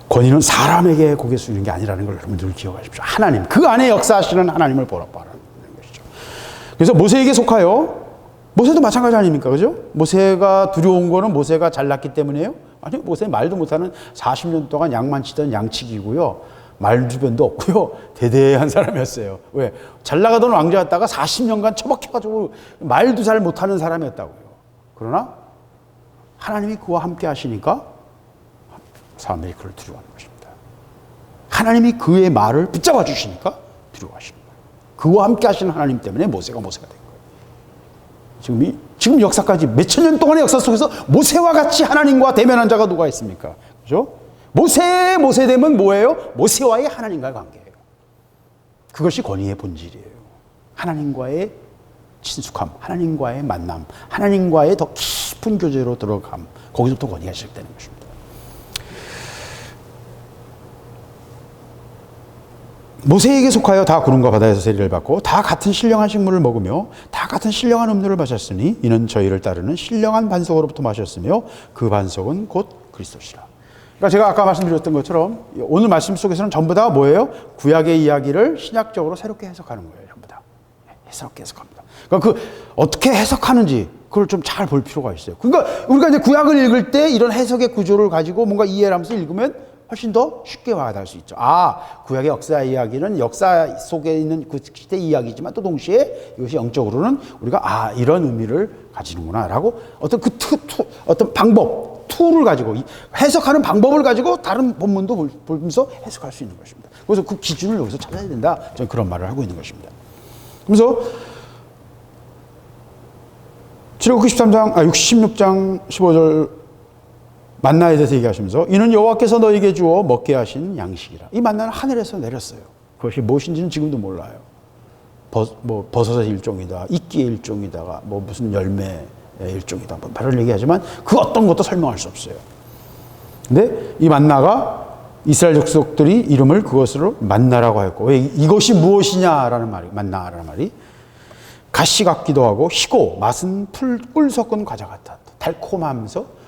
권위는 사람에게 고개 숙이는 게 아니라는 걸 여러분 늘 기억하십시오. 하나님, 그 안에 역사하시는 하나님을 보라는 것이죠. 그래서 모세에게 속하여, 모세도 마찬가지 아닙니까? 그죠? 모세가 두려운 거는 모세가 잘났기 때문이에요? 아니요. 모세는 말도 못하는 40년 동안 양만 치던 양치기고요. 말주변도 없고요. 대대한 사람이었어요. 왜? 잘 나가던 왕자였다가 40년간 처박혀가지고 말도 잘 못하는 사람이었다고요. 그러나 하나님이 그와 함께 하시니까 사람들이 그를 두려워하는 것입니다. 하나님이 그의 말을 붙잡아 주시니까 두려워하시는 거예요. 그와 함께 하시는 하나님 때문에 모세가 된 거예요. 지금 역사까지 몇천 년 동안의 역사 속에서 모세와 같이 하나님과 대면한 자가 누가 있습니까? 그죠? 모세 되면 뭐예요? 모세와의 하나님과의 관계예요. 그것이 권위의 본질이에요. 하나님과의 친숙함, 하나님과의 만남, 하나님과의 더 깊은 교제로 들어감, 거기서부터 권위가 시작되는 것입니다. 모세에게 속하여 다 구름과 바다에서 세리를 받고 다 같은 신령한 식물을 먹으며 다 같은 신령한 음료를 마셨으니 이는 저희를 따르는 신령한 반석으로부터 마셨으며 그 반석은 곧 그리스도시라. 그러니까 제가 아까 말씀드렸던 것처럼 오늘 말씀 속에서는 전부 다 뭐예요? 구약의 이야기를 신약적으로 새롭게 해석하는 거예요. 전부 다 새롭게 해석합니다. 그러니까 그 어떻게 해석하는지 그걸 좀 잘 볼 필요가 있어요. 그러니까 우리가 이제 구약을 읽을 때 이런 해석의 구조를 가지고 뭔가 이해를 하면서 읽으면 훨씬 더 쉽게 와닿을 수 있죠. 아, 구약의 역사 이야기는 역사 속에 있는 그 시대 이야기지만 또 동시에 이것이 영적으로는 우리가 이런 의미를 가지는구나라고 어떤 어떤 방법, 툴을 가지고 해석하는 방법을 가지고 다른 본문도 보면서 해석할 수 있는 것입니다. 그래서 그 기준을 여기서 찾아야 된다. 저는 그런 말을 하고 있는 것입니다. 그래서 출애굽기 66장 15절 만나에 대해서 얘기하시면서 이는 여호와께서 너에게 주어 먹게 하신 양식이라. 이 만나는 하늘에서 내렸어요. 그것이 무엇인지는 지금도 몰라요. 버섯의 일종이다, 이끼의 일종이다가 무슨 열매의 일종이다, 말을 얘기하지만 그 어떤 것도 설명할 수 없어요. 근데 이 만나가 이스라엘 족속들이 이름을 그것으로 만나라고 했고, 왜 이것이 무엇이냐라는 말이, 만나라는 말이 가시 같기도 하고 희고 맛은 꿀 섞은 과자 같았다. 달콤하면서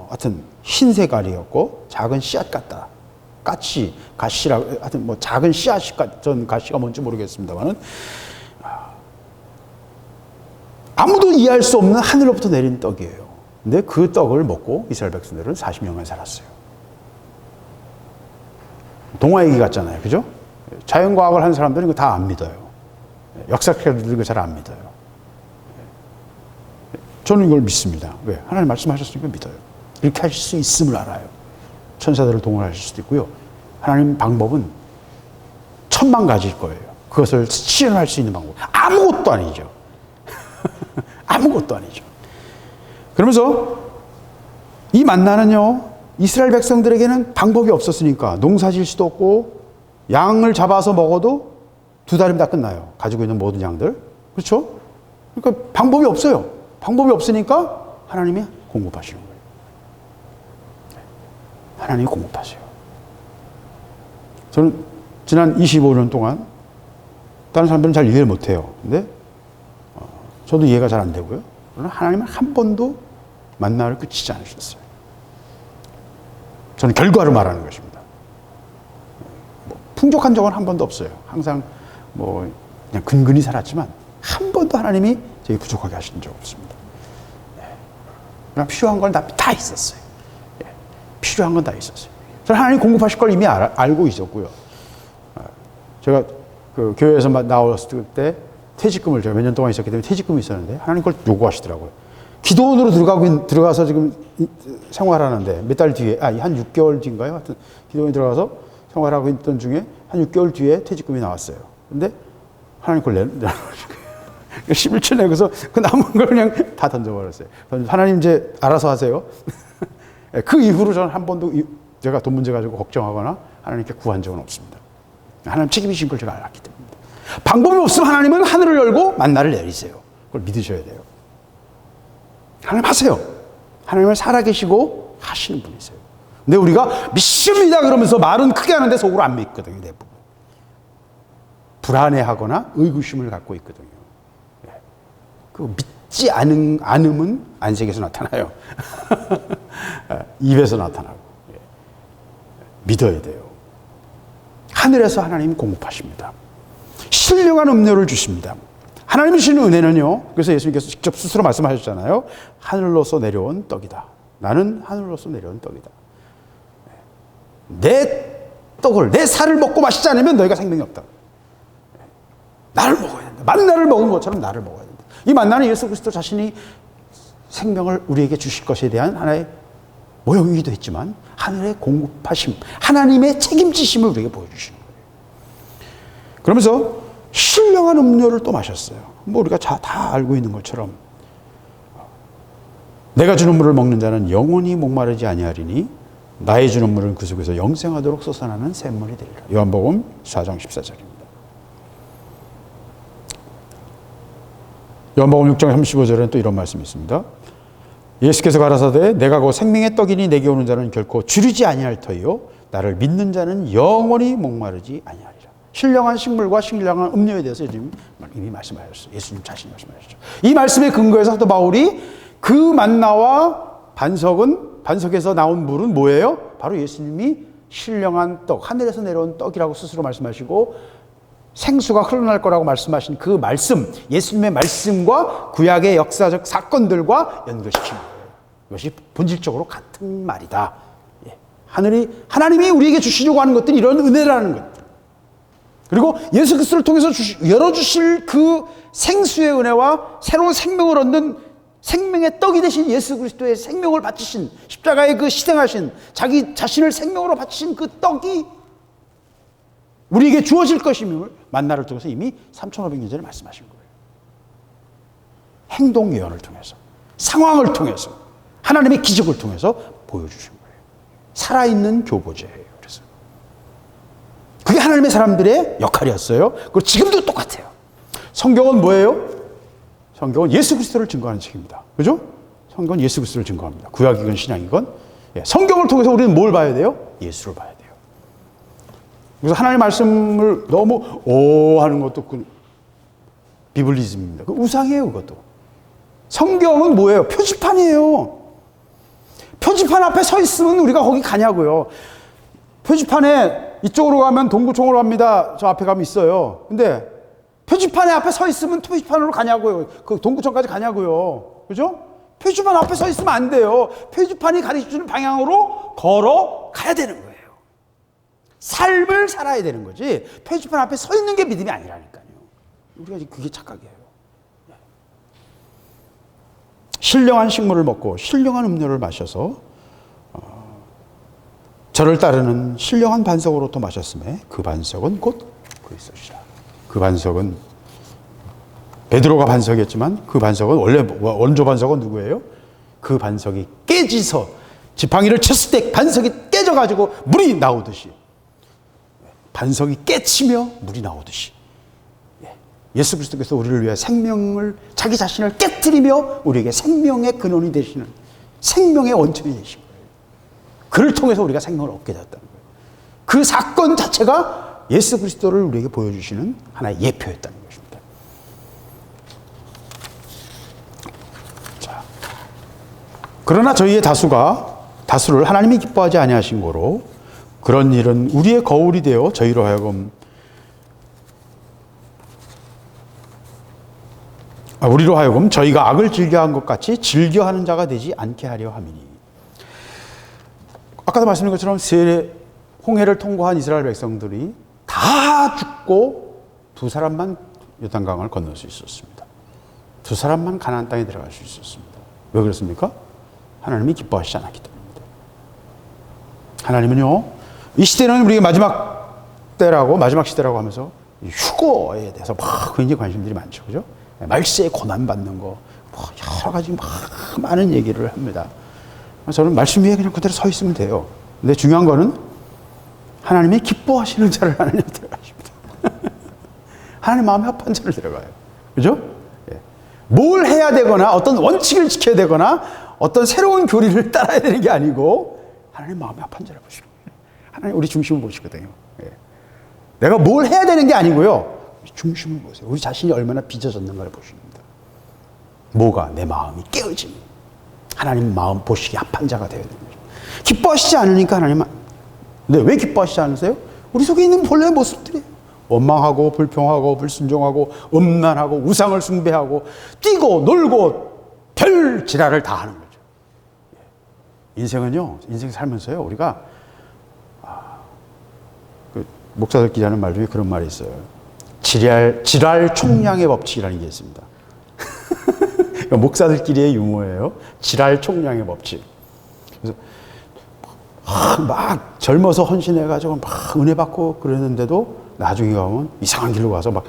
하여튼 흰색깔이었고 작은 씨앗 같다. 가시라고 하여튼 작은 씨앗이 전 가시가 뭔지 모르겠습니다만은 아무도 이해할 수 없는 하늘로부터 내린 떡이에요. 근데 그 떡을 먹고 이스라엘 백성들은 40년간 살았어요. 동화 얘기 같잖아요. 그죠? 자연과학을 하는 사람들은 이거 다 안 믿어요. 역사학자들도 이거 잘 안 믿어요. 저는 이걸 믿습니다. 왜? 하나님 말씀하셨으니까 믿어요. 이렇게 하실 수 있음을 알아요. 천사들을 동원하실 수도 있고요. 하나님 방법은 천만 가지일 거예요. 그것을 실현할 수 있는 방법. 아무것도 아니죠. 아무것도 아니죠. 그러면서 이 만나는요, 이스라엘 백성들에게는 방법이 없었으니까 농사 지을 수도 없고 양을 잡아서 먹어도 2달이면 다 끝나요. 가지고 있는 모든 양들. 그렇죠? 그러니까 방법이 없어요. 방법이 없으니까 하나님이 공급하시는 거예요. 하나님이 공급하세요. 저는 지난 25년 동안 다른 사람들은 잘 이해를 못해요. 근데 저도 이해가 잘 안 되고요. 그러나 하나님은 한 번도 만나를 끝이지 않으셨어요. 저는 결과를 말하는 것입니다. 풍족한 적은 한 번도 없어요. 항상 그냥 근근히 살았지만 한 번도 하나님이 저희 부족하게 하신 적 없습니다. 그냥 필요한 건 다 있었어요. 필요한 건 다 있었어요. 저는 하나님 공급하실 걸 이미 알고 있었고요. 제가 그 교회에서 나왔을 때 퇴직금을 제가 몇 년 동안 있었기 때문에 퇴직금이 있었는데 하나님 그걸 요구하시더라고요. 기도원으로 들어가서 지금 생활하는데 몇 달 뒤에, 한 6개월 뒤인가요? 하여튼 기도원에 들어가서 생활하고 있던 중에 한 6개월 뒤에 퇴직금이 나왔어요. 근데 하나님 그걸 내놓으시고 11초 내고서 그 남은 걸 그냥 다 던져버렸어요. 하나님 이제 알아서 하세요. 그 이후로 저는 한 번도 제가 돈 문제 가지고 걱정하거나 하나님께 구한 적은 없습니다. 하나님 책임이신 걸 제가 알았기 때문입니다. 방법이 없으면 하나님은 하늘을 열고 만나를 내리세요. 그걸 믿으셔야 돼요. 하나님 하세요. 하나님은 살아계시고 하시는 분이세요. 근데 우리가 믿습니다 그러면서 말은 크게 하는데 속으로 안 믿거든요, 대부분. 불안해하거나 의구심을 갖고 있거든요. 그 믿지 않음은 안색에서 나타나요. 입에서 나타나고. 믿어야 돼요. 하늘에서 하나님 공급하십니다. 신령한 음료를 주십니다. 하나님이 주시는 은혜는요, 그래서 예수님께서 직접 스스로 말씀하셨잖아요. 하늘로서 내려온 떡이다. 나는 하늘로서 내려온 떡이다. 내 떡을, 내 살을 먹고 마시지 않으면 너희가 생명이 없다. 나를 먹어야 된다. 만나를 먹은 것처럼 나를 먹어야 된다. 이 만나는 예수 그리스도 자신이 생명을 우리에게 주실 것에 대한 하나의 모형이기도 했지만 하늘의 공급하심, 하나님의 책임지심을 우리에게 보여주시는 거예요. 그러면서 신령한 음료를 또 마셨어요. 뭐 우리가 다 알고 있는 것처럼 내가 주는 물을 먹는 자는 영원히 목마르지 아니하리니 나의 주는 물은 그 속에서 영생하도록 솟아나는 샘물이 되리라. 요한복음 4장 14절입니다. 요한복음 6장 35절에는 또 이런 말씀이 있습니다. 예수께서 가라사대 내가 곧 생명의 떡이니 내게 오는 자는 결코 주리지 아니할 터이요 나를 믿는 자는 영원히 목마르지 아니하리라. 신령한 식물과 신령한 음료에 대해서 이미 말씀하셨어요. 예수님 자신이 말씀하셨죠. 이 말씀의 근거에서 사도 바울이 그 만나와 반석에서 나온 물은 뭐예요? 바로 예수님이 신령한 떡, 하늘에서 내려온 떡이라고 스스로 말씀하시고 생수가 흘러날 거라고 말씀하신 그 말씀, 예수님의 말씀과 구약의 역사적 사건들과 연결시키는 거예요. 이것이 본질적으로 같은 말이다. 하나님이 우리에게 주시려고 하는 것들이 이런 은혜라는 것들. 그리고 예수 그리스도를 통해서 열어주실 그 생수의 은혜와 새로운 생명을 얻는 생명의 떡이 되신 예수 그리스도의 생명을 바치신 십자가에 그 희생하신 자기 자신을 생명으로 바치신 그 떡이 우리에게 주어질 것임을 만나를 통해서 이미 3,500년 전에 말씀하신 거예요. 행동 예언을 통해서, 상황을 통해서, 하나님의 기적을 통해서 보여주신 거예요. 살아있는 교보제예요. 그래서 그게 하나님의 사람들의 역할이었어요. 그리고 지금도 똑같아요. 성경은 뭐예요? 성경은 예수 그리스도를 증거하는 책입니다. 그죠? 성경은 예수 그리스도를 증거합니다. 구약이건 신약이건. 성경을 통해서 우리는 뭘 봐야 돼요? 예수를 봐야 돼요. 그래서 하나님의 말씀을 너무 하는 것도 그 비블리즘입니다. 그 우상이에요, 그것도. 성경은 뭐예요? 표지판이에요. 표지판 앞에 서 있으면 우리가 거기 가냐고요. 표지판에 이쪽으로 가면 동구청으로 갑니다. 저 앞에 가면 있어요. 근데 표지판에 앞에 서 있으면 표지판으로 가냐고요. 그 동구청까지 가냐고요. 그죠? 표지판 앞에 서 있으면 안 돼요. 표지판이 가르쳐주는 방향으로 걸어가야 되는 거예요. 삶을 살아야 되는 거지. 표지판 앞에 서 있는 게 믿음이 아니라니까요. 우리가 그게 착각이에요. 신령한 식물을 먹고 신령한 음료를 마셔서 저를 따르는 신령한 반석으로부터 마셨음에 그 반석은 곧 그리스도시라. 그 반석은 베드로가 반석이었지만 그 반석은 원래 원조 반석은 누구예요? 그 반석이 깨지서 지팡이를 쳤을 때 반석이 깨져가지고 물이 나오듯이 반석이 깨치며 물이 나오듯이 예수 그리스도께서 우리를 위해 생명을 자기 자신을 깨뜨리며 우리에게 생명의 근원이 되시는 생명의 원천이 되신 거예요. 그를 통해서 우리가 생명을 얻게 되었다는 거예요. 그 사건 자체가 예수 그리스도를 우리에게 보여주시는 하나의 예표였다는 것입니다. 자, 그러나 저희의 다수를 하나님이 기뻐하지 아니하신 거로 그런 일은 우리의 거울이 되어 저희로 하여금 우리로 하여금 저희가 악을 즐겨한 것 같이 즐겨하는 자가 되지 않게 하려 함이니. 아까도 말씀드린 것처럼 홍해를 통과한 이스라엘 백성들이 다 죽고 두 사람만 요단강을 건널 수 있었습니다. 두 사람만 가나안 땅에 들어갈 수 있었습니다. 왜 그렇습니까? 하나님이 기뻐하시지 않았기 때문입니다. 하나님은요, 이 시대는 우리가 마지막 시대라고 하면서 휴거에 대해서 막 굉장히 관심들이 많죠. 그죠? 말세에 고난받는 거, 여러 가지 많은 얘기를 합니다. 저는 말씀 위에 그냥 그대로 서 있으면 돼요. 근데 중요한 거는 하나님이 기뻐하시는 자를 하나님 들어가십니다. 하나님 마음에 합한 자를 들어가요. 그죠? 뭘 해야 되거나 어떤 원칙을 지켜야 되거나 어떤 새로운 교리를 따라야 되는 게 아니고 하나님 마음이 아픈 자를 보시고, 하나님 우리 중심을 보시거든요. 예. 내가 뭘 해야 되는 게 아니고요. 중심을 보세요. 우리 자신이 얼마나 빚어졌는가를 보십니다. 뭐가? 내 마음이 깨어짐. 하나님 마음 보시기 합한 자가 되어야 됩니다. 기뻐하시지 않으니까 하나님은. 근데 왜 기뻐하시지 않으세요? 우리 속에 있는 본래의 모습들이 원망하고 불평하고 불순종하고 음란하고 우상을 숭배하고 뛰고 놀고 별 지랄을 다 하는 거죠. 인생은요, 인생 살면서요, 우리가 그 목사들끼리 하는 말 중에 그런 말이 있어요. 지랄 총량의 법칙이라는 게 있습니다. 목사들끼리의 유머예요. 지랄 총량의 법칙. 그래서 막 젊어서 헌신해가지고 막 은혜 받고 그러는데도 나중에 가면 이상한 길로 가서 막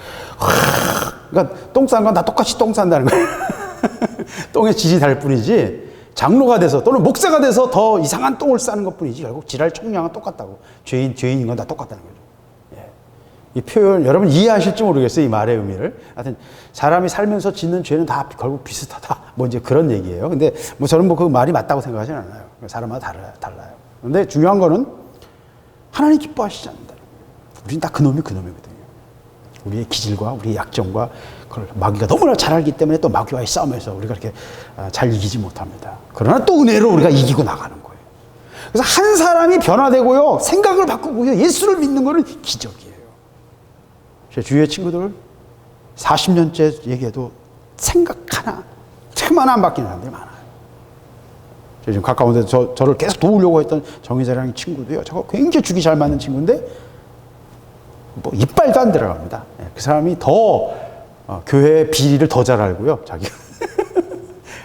그러니까 똥 싼 건 다 똑같이 똥 싼다는 거예요. 똥의 질이 다를 뿐이지 장로가 돼서 또는 목사가 돼서 더 이상한 똥을 싸는 것 뿐이지 결국 지랄 총량은 똑같다고. 죄인인 건 다 똑같다는 거죠. 예. 이 표현 여러분 이해하실지 모르겠어요. 이 말의 의미를. 하여튼 사람이 살면서 짓는 죄는 다 결국 비슷하다. 뭐 이제 그런 얘기예요. 근데 뭐 저는 뭐 그 말이 맞다고 생각하지는 않아요. 사람마다 달라요. 근데 중요한 거는 하나님 기뻐하시지 않는다. 우리는 다 그놈이 그놈이거든요. 우리의 기질과 우리의 약점과 그걸 마귀가 너무나 잘 알기 때문에 또 마귀와의 싸움에서 우리가 이렇게 잘 이기지 못합니다. 그러나 또 은혜로 우리가 이기고 나가는 거예요. 그래서 한 사람이 변화되고요, 생각을 바꾸고요, 예수를 믿는 거는 기적이에요. 제 주위의 친구들 40년째 얘기해도 생각 하나 안 바뀌는 사람들이 많아요. 지금 가까운 데서 저를 계속 도우려고 했던 정의자라는 친구도요, 저거 굉장히 죽이 잘 맞는 친구인데 뭐 이빨도 안 들어갑니다. 그 사람이 더 교회의 비리를 더 잘 알고요, 자기가.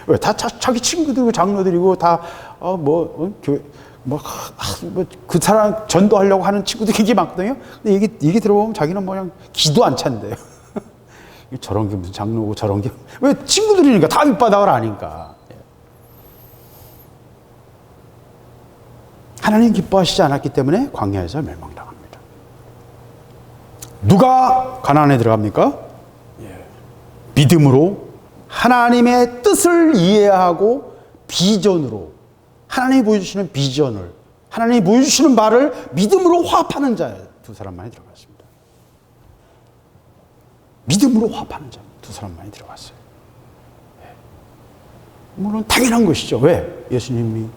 왜? 다 자기 친구들이고 장로들이고 다 교회 그 사람 전도하려고 하는 친구들이 굉장히 많거든요. 근데 얘기 들어보면 자기는 뭐 그냥 기도 안 찬대요. 저런 게 무슨 장로고 저런 게 왜 친구들이니까 다 밑바닥을 아니까. 하나님 기뻐하시지 않았기 때문에 광야에서 멸망당합니다. 누가 가나안에 들어갑니까? 믿음으로 하나님의 뜻을 이해하고 비전으로 하나님이 보여주시는 비전을 하나님이 보여주시는 바를 믿음으로 화합하는 자 두 사람만이 들어갔습니다. 믿음으로 화합하는 자 두 사람만이 들어갔어요. 물론 당연한 것이죠. 왜? 예수님이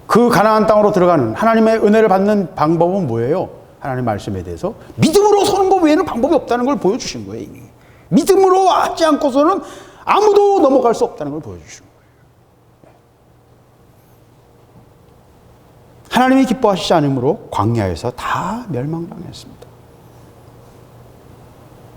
그 가나안 땅으로 들어가는 하나님의 은혜를 받는 방법은 뭐예요? 하나님 말씀에 대해서 믿음으로 서는 것 외에는 방법이 없다는 걸 보여주신 거예요. 이미 믿음으로 하지 않고서는 아무도 넘어갈 수 없다는 걸 보여주신 거예요. 하나님이 기뻐하시지 않으므로 광야에서 다 멸망당했습니다.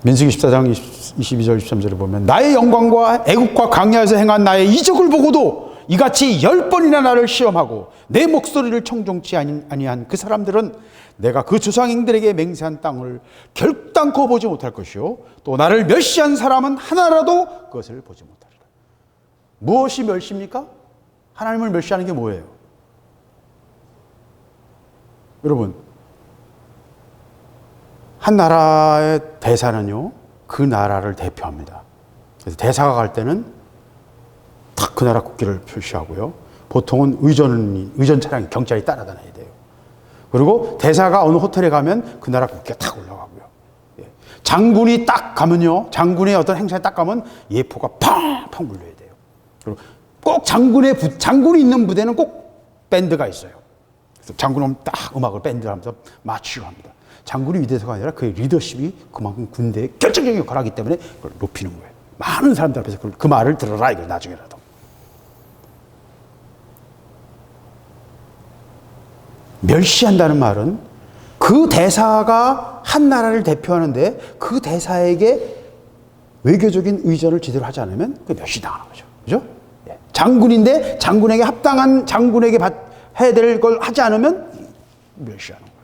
민수기 14장 22절 23절에 보면 나의 영광과 애국과 광야에서 행한 나의 이적을 보고도 이같이 10번이나 나를 시험하고 내 목소리를 청종치 아니한 그 사람들은 내가 그 조상인들에게 맹세한 땅을 결단코 보지 못할 것이요 또 나를 멸시한 사람은 하나라도 그것을 보지 못하리라. 무엇이 멸시입니까? 하나님을 멸시하는 게 뭐예요? 여러분, 한 나라의 대사는요 그 나라를 대표합니다. 그래서 대사가 갈 때는 딱 그 나라 국기를 표시하고요. 보통은 의전 차량이 경찰이 따라다녀야 돼요. 그리고 대사가 어느 호텔에 가면 그 나라 국기가 딱 올라가고요. 장군이 딱 가면요, 장군의 어떤 행사에 딱 가면 예포가 팡팡 물려야 돼요. 그리고 꼭 장군이 있는 부대는 꼭 밴드가 있어요. 그래서 장군 오면 딱 음악을 밴드 하면서 맞추고 합니다. 장군이 위대해서가 아니라 그의 리더십이 그만큼 군대에 결정적인 역할을 하기 때문에 그걸 높이는 거예요. 많은 사람들 앞에서 그 말을 들어라, 이거 나중에라도. 멸시한다는 말은 그 대사가 한 나라를 대표하는데 그 대사에게 외교적인 의전을 제대로 하지 않으면 그 멸시당하는 거죠. 그죠? 장군인데 장군에게 합당한 장군에게 해야 될 걸 하지 않으면 멸시하는 거예요.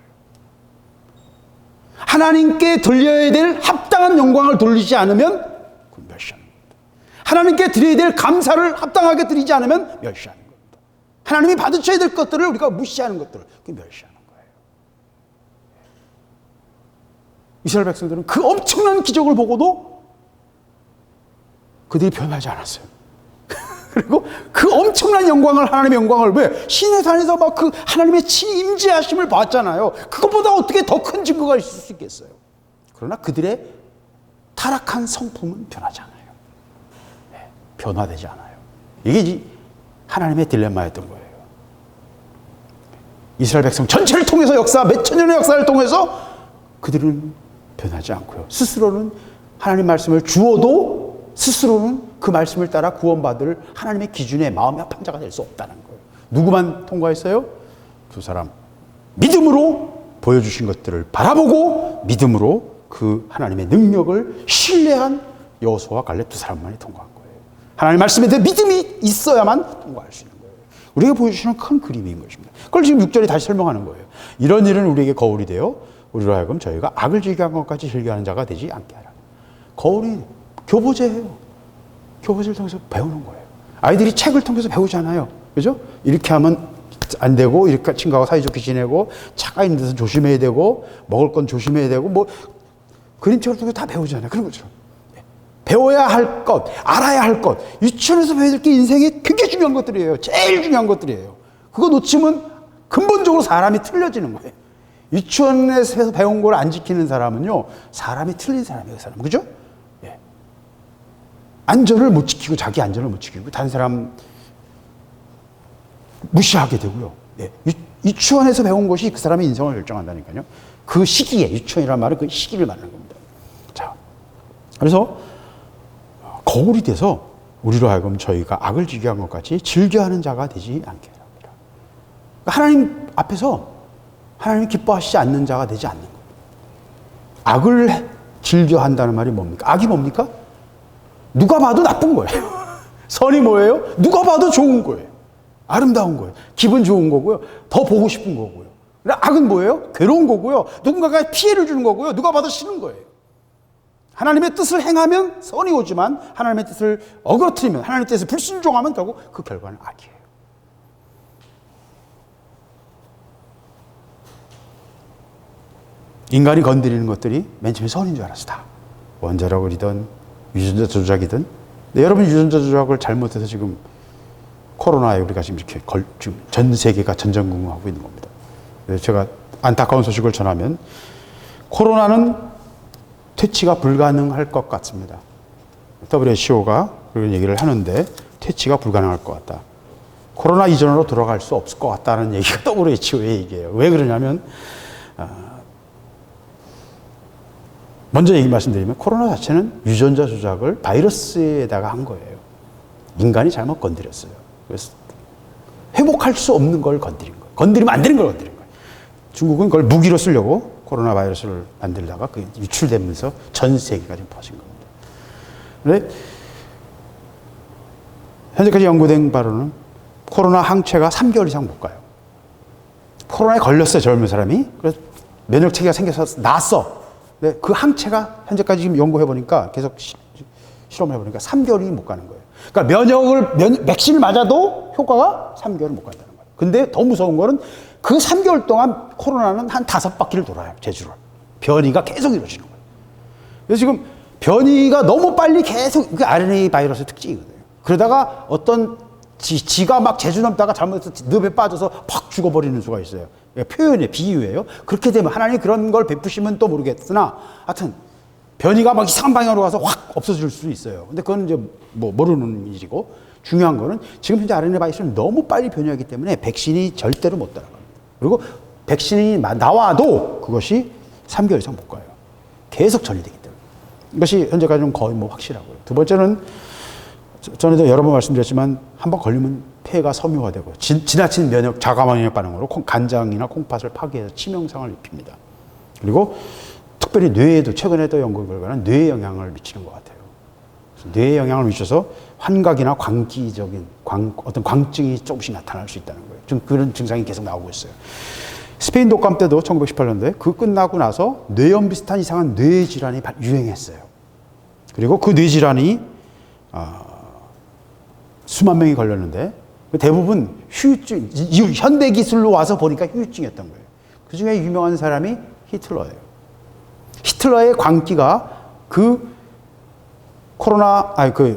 하나님께 돌려야 될 합당한 영광을 돌리지 않으면 그 멸시하는 겁니다. 하나님께 드려야 될 감사를 합당하게 드리지 않으면 멸시하는 겁니다. 하나님이 받으셔야 될 것들을 우리가 무시하는 것들을 그 멸시하는 거예요. 이스라엘 백성들은 그 엄청난 기적을 보고도 그들이 변하지 않았어요. 그리고 그 엄청난 영광을, 하나님의 영광을, 왜? 신의 산에서 막 그 하나님의 임재하심을 봤잖아요. 그것보다 어떻게 더 큰 증거가 있을 수 있겠어요? 그러나 그들의 타락한 성품은 변하지 않아요. 네, 변화되지 않아요. 이게 하나님의 딜레마였던 거예요. 이스라엘 백성 전체를 통해서 몇 천 년의 역사를 통해서 그들은 변하지 않고요. 스스로는 하나님 말씀을 주어도 스스로는 그 말씀을 따라 구원받을 하나님의 기준에 마음의 합한 자가 될 수 없다는 거예요. 누구만 통과했어요? 두 사람. 믿음으로 보여주신 것들을 바라보고 믿음으로 그 하나님의 능력을 신뢰한 여호수아와 갈렙 두 사람만이 통과한 거예요. 하나님 말씀에 대해 믿음이 있어야만 통과할 수 있는 거예요. 우리에게 보여주시는 큰 그림인 것입니다. 그걸 지금 6절에 다시 설명하는 거예요. 이런 일은 우리에게 거울이 되어 우리로 하여금 저희가 악을 즐겨한 것까지 즐겨하는 자가 되지 않게 하라. 거울이 교보제예요. 교보제를 통해서 배우는 거예요. 아이들이 책을 통해서 배우잖아요. 그죠? 이렇게 하면 안 되고, 이렇게 친구하고 사이좋게 지내고, 차가 있는 데서 조심해야 되고, 먹을 건 조심해야 되고, 뭐 그림책을 통해서 다 배우잖아요. 그런 것처럼. 배워야 할 것, 알아야 할 것, 유치원에서 배워야 될 게 인생에 굉장히 중요한 것들이에요. 제일 중요한 것들이에요. 그거 놓치면 근본적으로 사람이 틀려지는 거예요. 유치원에서 배운 걸 안 지키는 사람은요, 사람이 틀린 사람이에요, 그 사람은. 그죠? 예. 안전을 못 지키고, 자기 안전을 못 지키고, 다른 사람 무시하게 되고요. 예. 유치원에서 배운 것이 그 사람의 인생을 결정한다니까요. 그 시기에, 유치원이라는 말은 그 시기를 말하는 겁니다. 자, 그래서 거울이 돼서 우리로 하여금 저희가 악을 즐겨한 것 같이 즐겨하는 자가 되지 않게 합니다. 하나님 앞에서 하나님이 기뻐하시지 않는 자가 되지 않는 거예요. 악을 즐겨한다는 말이 뭡니까? 악이 뭡니까? 누가 봐도 나쁜 거예요. 선이 뭐예요? 누가 봐도 좋은 거예요. 아름다운 거예요. 기분 좋은 거고요. 더 보고 싶은 거고요. 악은 뭐예요? 괴로운 거고요. 누군가가 피해를 주는 거고요. 누가 봐도 싫은 거예요. 하나님의 뜻을 행하면 선이 오지만 하나님의 뜻을 어그러뜨리면, 하나님의 뜻에 불순종하면 결국 그 결과는 악이에요. 인간이 건드리는 것들이 맨 처음에 선인 줄 알았어. 다 원자력이든 유전자 조작이든. 근데 여러분, 유전자 조작을 잘못해서 지금 코로나에 우리가 지금 이렇게 지금 전 세계가 전전긍긍하고 있는 겁니다. 그래서 제가 안타까운 소식을 전하면 코로나는 퇴치가 불가능할 것 같습니다. WHO가 그런 얘기를 하는데 퇴치가 불가능할 것 같다. 코로나 이전으로 돌아갈 수 없을 것 같다는 얘기가 WHO의 얘기예요. 왜 그러냐면, 먼저 말씀드리면 코로나 자체는 유전자 조작을 바이러스에다가 한 거예요. 인간이 잘못 건드렸어요. 그래서 회복할 수 없는 걸 건드린 거예요. 건드리면 안 되는 걸 건드린 거예요. 중국은 그걸 무기로 쓰려고 코로나 바이러스를 만들다가 그 유출되면서 전 세계가 지금 퍼진 겁니다. 그런데 현재까지 연구된 바로는 코로나 항체가 3개월 이상 못 가요. 코로나에 걸렸어요, 젊은 사람이. 그래서 면역 체계가 생겨서 나았어. 근데 그 항체가 현재까지 지금 연구해 보니까, 계속 실험을 해 보니까 3개월이 못 가는 거예요. 그러니까 백신을 맞아도 효과가 3개월은 못 간다는 거예요. 근데 더 무서운 거는 그 3개월 동안 코로나는 한 5바퀴를 돌아요, 제주를. 변이가 계속 이루어지는 거예요. 그래서 지금 변이가 너무 빨리 계속, 그 RNA 바이러스의 특징이거든요. 그러다가 어떤 지가 막 제주 넘다가 잘못해서 늪에 빠져서 팍 죽어버리는 수가 있어요. 표현의 비유예요. 그렇게 되면 하나님이 그런 걸 베푸시면 또 모르겠으나, 하여튼 변이가 막 이상한 방향으로 가서 확 없어질 수 있어요. 근데 그건 이제 뭐 모르는 일이고, 중요한 거는 지금 현재 RNA 바이러스는 너무 빨리 변이하기 때문에 백신이 절대로 못 따라갑니다. 그리고 백신이 나와도 그것이 3개월 이상 못 가요. 계속 전이되기 때문에. 이것이 현재까지는 거의 뭐 확실하고요. 두 번째는, 전에도 여러 번 말씀드렸지만, 한번 걸리면 폐가 섬유화되고 지나친 자가면역 반응으로 간장이나 콩팥을 파괴해서 치명상을 입힙니다. 그리고 특별히 뇌에도, 최근에도 연구 결과는 뇌에 영향을 미치는 것 같아요. 뇌에 영향을 미쳐서 환각이나 광기적인 어떤 광증이 조금씩 나타날 수 있다는 거예요. 지금 그런 증상이 계속 나오고 있어요. 스페인 독감 때도 1918년도에 그 끝나고 나서 뇌염 비슷한 이상한 뇌 질환이 유행했어요. 그리고 그 뇌 질환이 수만 명이 걸렸는데 대부분 후유증, 현대 기술로 와서 보니까 후유증이었던 거예요. 그 중에 유명한 사람이 히틀러예요. 히틀러의 광기가 그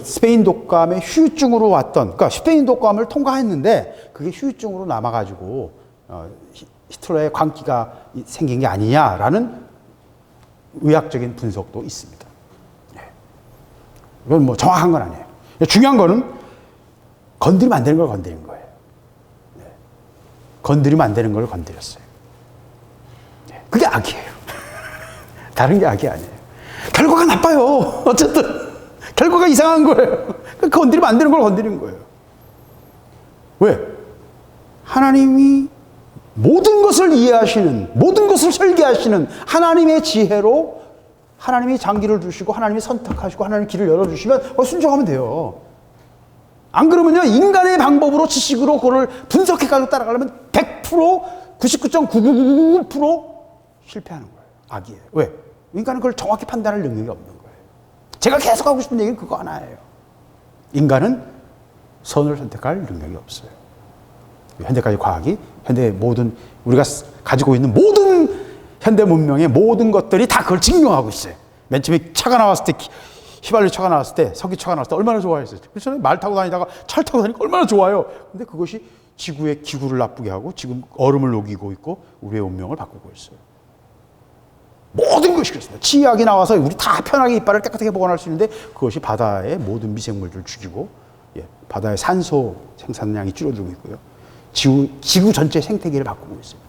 스페인 독감의 후유증으로 왔던, 그러니까 스페인 독감을 통과했는데 그게 후유증으로 남아가지고 히틀러의 광기가 생긴 게 아니냐라는 의학적인 분석도 있습니다. 이건 뭐 정확한 건 아니에요. 중요한 거는 건드리면 안 되는 걸 건드린 거예요. 건드리면 안 되는 걸 건드렸어요. 그게 악이에요. 다른 게 악이 아니에요. 결과가 나빠요. 어쨌든 결과가 이상한 거예요. 건드리면 안 되는 걸 건드린 거예요. 왜? 하나님이 모든 것을 이해하시는, 모든 것을 설계하시는 하나님의 지혜로 하나님이 장기를 두시고 하나님이 선택하시고 하나님이 길을 열어주시면 순종하면 돼요. 안 그러면요, 인간의 방법으로 지식으로 그걸 분석해가지고 따라가려면 100%, 99.9999% 실패하는 거예요. 악이에요. 왜? 인간은 그걸 정확히 판단할 능력이 없는 거예요. 제가 계속 하고 싶은 얘기는 그거 하나예요. 인간은 선을 선택할 능력이 없어요. 현대까지 과학이, 현대 모든, 우리가 가지고 있는 모든 현대 문명의 모든 것들이 다 그걸 증명하고 있어요. 맨 처음에 차가 나왔을 때, 휘발유 차가 나왔을 때, 석기차가 나왔을 때 얼마나 좋아했어요. 그렇잖아요. 말 타고 다니다가 철 타고 다니니까 얼마나 좋아요. 근데 그것이 지구의 기후를 나쁘게 하고 지금 얼음을 녹이고 있고 우리의 운명을 바꾸고 있어요. 모든 것이 그렇습니다. 치약이 나와서 우리 다 편하게 이빨을 깨끗하게 보관할 수 있는데 그것이 바다의 모든 미생물들을 죽이고, 바다의 산소 생산량이 줄어들고 있고요. 지구 전체 생태계를 바꾸고 있어요.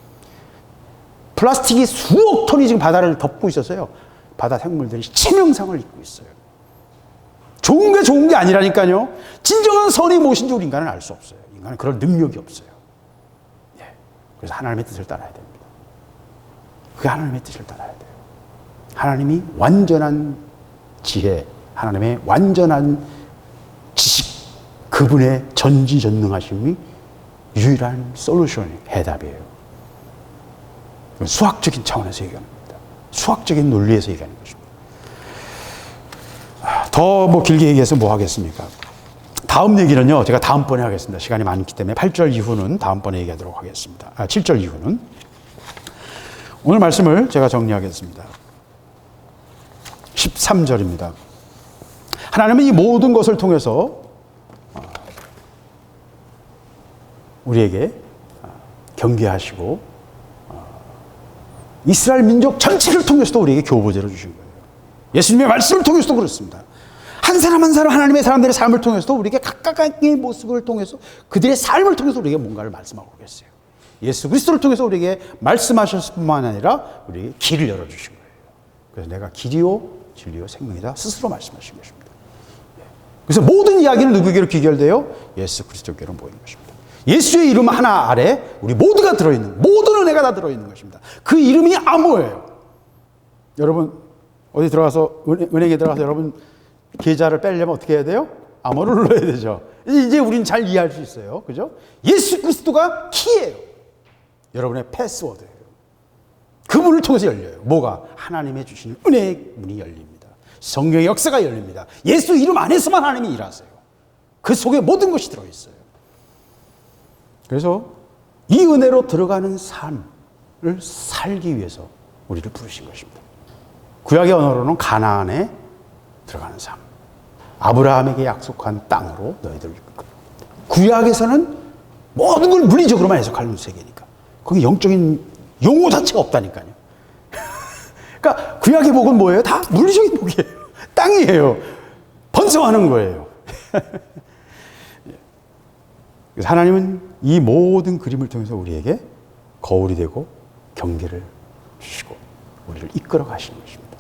플라스틱이 수억 톤이 지금 바다를 덮고 있어서요. 바다 생물들이 치명상을 입고 있어요. 좋은 게 아니라니까요. 진정한 선이 무엇인지 우리 인간은 알 수 없어요. 인간은 그럴 능력이 없어요. 그래서 하나님의 뜻을 따라야 됩니다. 그게 하나님의 뜻을 따라야 돼요. 하나님이 완전한 지혜, 하나님의 완전한 지식, 그분의 전지전능하심이 유일한 솔루션이 해답이에요. 수학적인 차원에서 얘기하는 겁니다. 수학적인 논리에서 얘기하는 것입니다. 더 뭐 길게 얘기해서 뭐 하겠습니까? 다음 얘기는요, 제가 다음번에 하겠습니다. 시간이 많기 때문에 8절 이후는 다음번에 얘기하도록 하겠습니다. 7절 이후는. 오늘 말씀을 제가 정리하겠습니다. 13절입니다. 하나님은 이 모든 것을 통해서 우리에게 경계하시고 이스라엘 민족 전체를 통해서도 우리에게 교보제를 주신 거예요. 예수님의 말씀을 통해서도 그렇습니다. 한 사람 한 사람 하나님의 사람들의 삶을 통해서도 우리에게 각각의 모습을 통해서 그들의 삶을 통해서 우리에게 뭔가를 말씀하고 계세요. 예수 그리스도를 통해서 우리에게 말씀하셨을 뿐만 아니라 우리에게 길을 열어주신 거예요. 그래서 내가 길이요 진리요 생명이다 스스로 말씀하신 것입니다. 그래서 모든 이야기는 누구에게로 귀결되어 예수 그리스도께로 모이는 것입니다. 예수의 이름 하나 아래 우리 모두가 들어있는, 모든 은혜가 다 들어있는 것입니다. 그 이름이 암호예요. 여러분 어디 들어가서 은행에 들어가서 여러분 계좌를 빼려면 어떻게 해야 돼요? 암호를 눌러야 되죠. 이제 우리는 잘 이해할 수 있어요. 그죠? 예수 그리스도가 키예요. 여러분의 패스워드예요. 그분을 통해서 열려요. 뭐가? 하나님의 주시는 은혜의 문이 열립니다. 성령의 역사가 열립니다. 예수 이름 안에서만 하나님이 일하세요. 그 속에 모든 것이 들어있어요. 그래서 이 은혜로 들어가는 삶을 살기 위해서 우리를 부르신 것입니다. 구약의 언어로는 가나안에 들어가는 삶. 아브라함에게 약속한 땅으로 너희들을 이끌고. 구약에서는 모든 걸 물리적으로만 해석하는 세계니까. 거기 영적인 용어 자체가 없다니까요. 그러니까 구약의 복은 뭐예요? 다 물리적인 복이에요. 땅이에요. 번성하는 거예요. 그래서 하나님은 이 모든 그림을 통해서 우리에게 거울이 되고 경계를 주시고 우리를 이끌어 가시는 것입니다.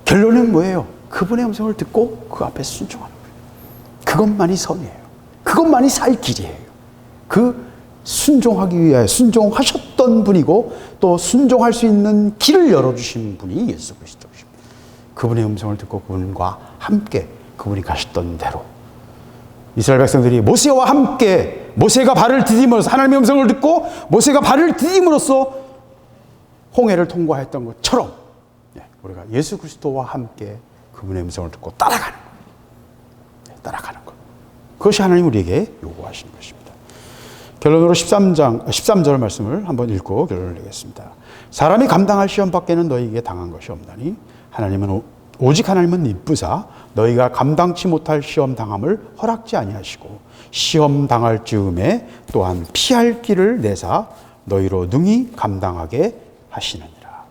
결론은 뭐예요? 그분의 음성을 듣고 그 앞에 순종하는 거예요. 그것만이 선이에요. 그것만이 살 길이에요. 그 순종하기 위해 순종하셨던 분이고 또 순종할 수 있는 길을 열어주신 분이 예수 그리스도십니다. 그분의 음성을 듣고 그분과 함께 그분이 가셨던 대로 이스라엘 백성들이 모세와 함께 모세가 발을 디딤으로써 하나님의 음성을 듣고 모세가 발을 디딤으로써 홍해를 통과했던 것처럼 우리가 예수 그리스도와 함께 그분의 음성을 듣고 따라가는 것. 따라가는 것. 그것이 하나님 우리에게 요구하시는 것입니다. 결론으로 13절 말씀을 한번 읽고 결론을 내겠습니다. 사람이 감당할 시험 밖에는 너희에게 당한 것이 없나니 하나님은 오직 하나님은 이쁘사 너희가 감당치 못할 시험 당함을 허락지 아니하시고 시험 당할 즈음에 또한 피할 길을 내사 너희로 능히 감당하게 하시느니라.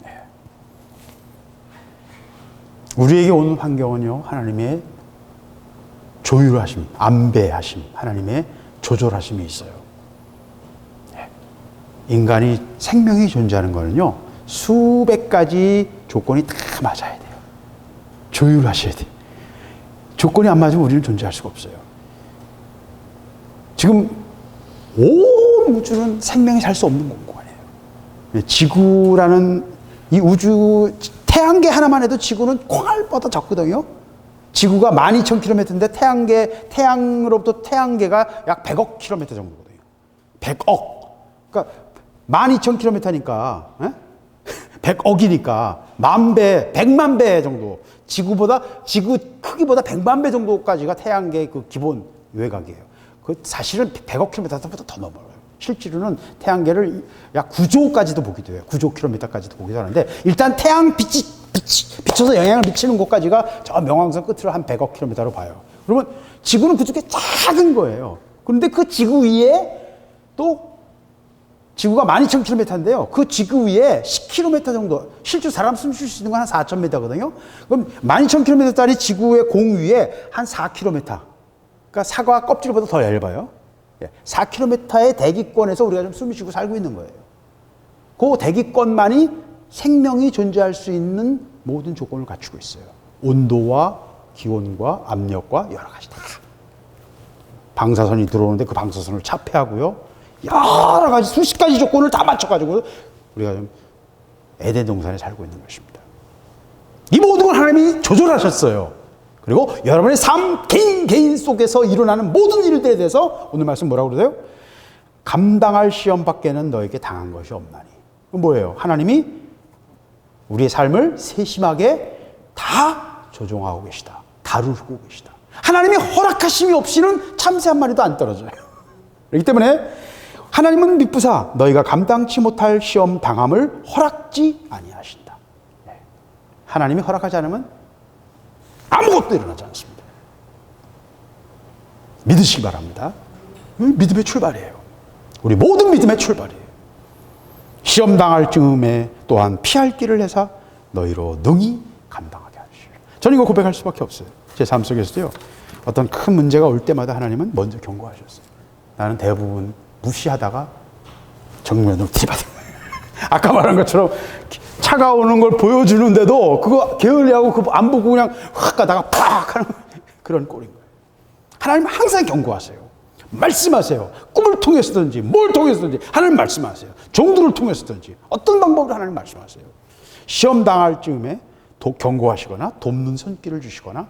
네. 우리에게 오는 환경은요, 하나님의 조율하심, 안배하심, 하나님의 조절하심이 있어요. 네. 인간이 생명이 존재하는 거는요, 수백 가지 조건이 다 맞아야 돼요. 조율하셔야 돼요. 조건이 안 맞으면 우리는 존재할 수가 없어요. 지금 온 우주는 생명이 살 수 없는 공간이에요. 지구라는 이 우주, 태양계 하나만 해도 지구는 콩알보다 적거든요. 지구가 12,000km인데 태양으로부터 태양계가 약 100억 km 정도거든요. 100억. 그러니까 12,000km니까 100억이니까 10,000배, 100만 배 정도. 지구 크기보다 100만 배 정도까지가 태양계의 그 기본 외곽이에요. 그 사실은 100억 킬로미터보다 더 넘어요. 실제로는 태양계를 약 9조까지도 보기도 해요. 9조 킬로미터까지도 보기도 하는데, 일단 태양 빛이 비쳐서 영향을 미치는 곳까지가 저 명왕성 끝으로 한 100억 킬로미터로 봐요. 그러면 지구는 그쪽에 작은 거예요. 그런데 그 지구 위에 또 지구가 12,000km인데요. 그 지구 위에 10km 정도, 실제 사람 숨 쉴 수 있는 건 한 4,000m거든요. 그럼 12,000km짜리 지구의 공 위에 한 4km. 그러니까 사과 껍질보다 더 얇아요. 4km의 대기권에서 우리가 좀 숨을 쉬고 살고 있는 거예요. 그 대기권만이 생명이 존재할 수 있는 모든 조건을 갖추고 있어요. 온도와 기온과 압력과 여러 가지 다. 방사선이 들어오는데 그 방사선을 차폐하고요. 여러 가지 수십 가지 조건을 다 맞춰가지고 우리가 좀 에덴 동산에 살고 있는 것입니다. 이 모든 걸 하나님이 조절하셨어요. 그리고 여러분의 삶, 개인 속에서 일어나는 모든 일들에 대해서 오늘 말씀 뭐라고 그러세요? 감당할 시험 밖에는 너에게 당한 것이 없나니. 그건 뭐예요? 하나님이 우리의 삶을 세심하게 다 조종하고 계시다. 다루고 계시다. 하나님이 허락하심이 없이는 참새 한 마리도 안 떨어져요. 그렇기 때문에 하나님은 미쁘사 너희가 감당치 못할 시험 당함을 허락지 아니하신다. 하나님이 허락하지 않으면 아무것도 일어나지 않습니다. 믿으시기 바랍니다. 믿음의 출발이에요. 우리 모든 믿음의 출발이에요. 시험 당할 즈음에 또한 피할 길을 내사 너희로 능히 감당하게 하시리라. 저는 이거 고백할 수밖에 없어요. 제 삶 속에서도요. 어떤 큰 문제가 올 때마다 하나님은 먼저 경고하셨어요. 나는 대부분 무시하다가 정면으로 들이받은 거예요. 아까 말한 것처럼 차가 오는 걸 보여주는데도 그거 게을리하고 그거 안 보고 그냥 확 가다가 팍 하는 그런 꼴인 거예요. 하나님은 항상 경고하세요. 말씀하세요. 꿈을 통해서든지 뭘 통해서든지 하나님 말씀하세요. 종들을 통해서든지 어떤 방법으로 하나님 말씀하세요. 시험 당할 즈음에 경고하시거나 돕는 손길을 주시거나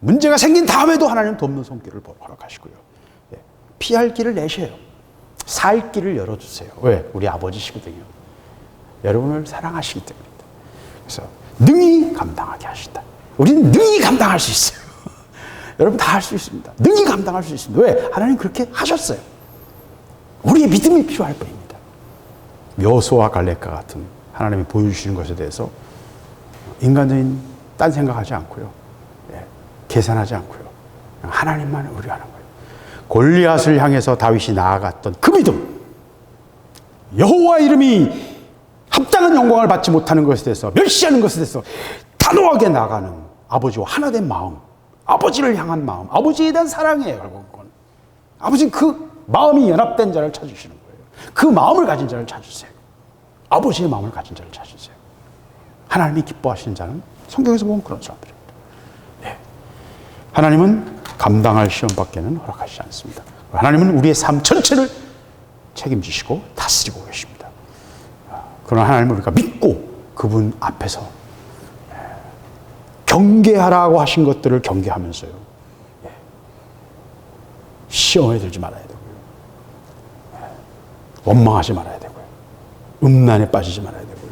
문제가 생긴 다음에도 하나님 돕는 손길을 허락하시고요. 피할 길을 내셔요. 살 길을 열어주세요. 왜? 우리 아버지시거든요. 여러분을 사랑하시기 때문입니다. 그래서 능히 감당하게 하신다. 우리는 능히 감당할 수 있어요. 여러분 다 할 수 있습니다. 능히 감당할 수 있습니다. 왜? 하나님 그렇게 하셨어요. 우리의 믿음이 필요할 뿐입니다. 여호수아와 갈렙과 같은 하나님이 보여주시는 것에 대해서 인간적인 딴 생각하지 않고요. 계산하지 않고요. 하나님만 의뢰하는 거예요. 골리앗을 향해서 다윗이 나아갔던 그 믿음. 여호와 이름이 합당한 영광을 받지 못하는 것에 대해서, 멸시하는 것에 대해서 단호하게 나가는 아버지와 하나된 마음, 아버지를 향한 마음, 아버지에 대한 사랑이에요. 결국은 아버지는 그 마음이 연합된 자를 찾으시는 거예요. 그 마음을 가진 자를 찾으세요. 아버지의 마음을 가진 자를 찾으세요. 하나님이 기뻐하시는 자는 성경에서 보면 그런 사람들입니다. 네. 하나님은 감당할 시험 밖에는 허락하시지 않습니다. 하나님은 우리의 삶 전체를 책임지시고 다스리고 계십니다. 그러나 하나님을 우리가 믿고 그분 앞에서 경계하라고 하신 것들을 경계하면서요. 시험에 들지 말아야 되고요. 원망하지 말아야 되고요. 음란에 빠지지 말아야 되고요.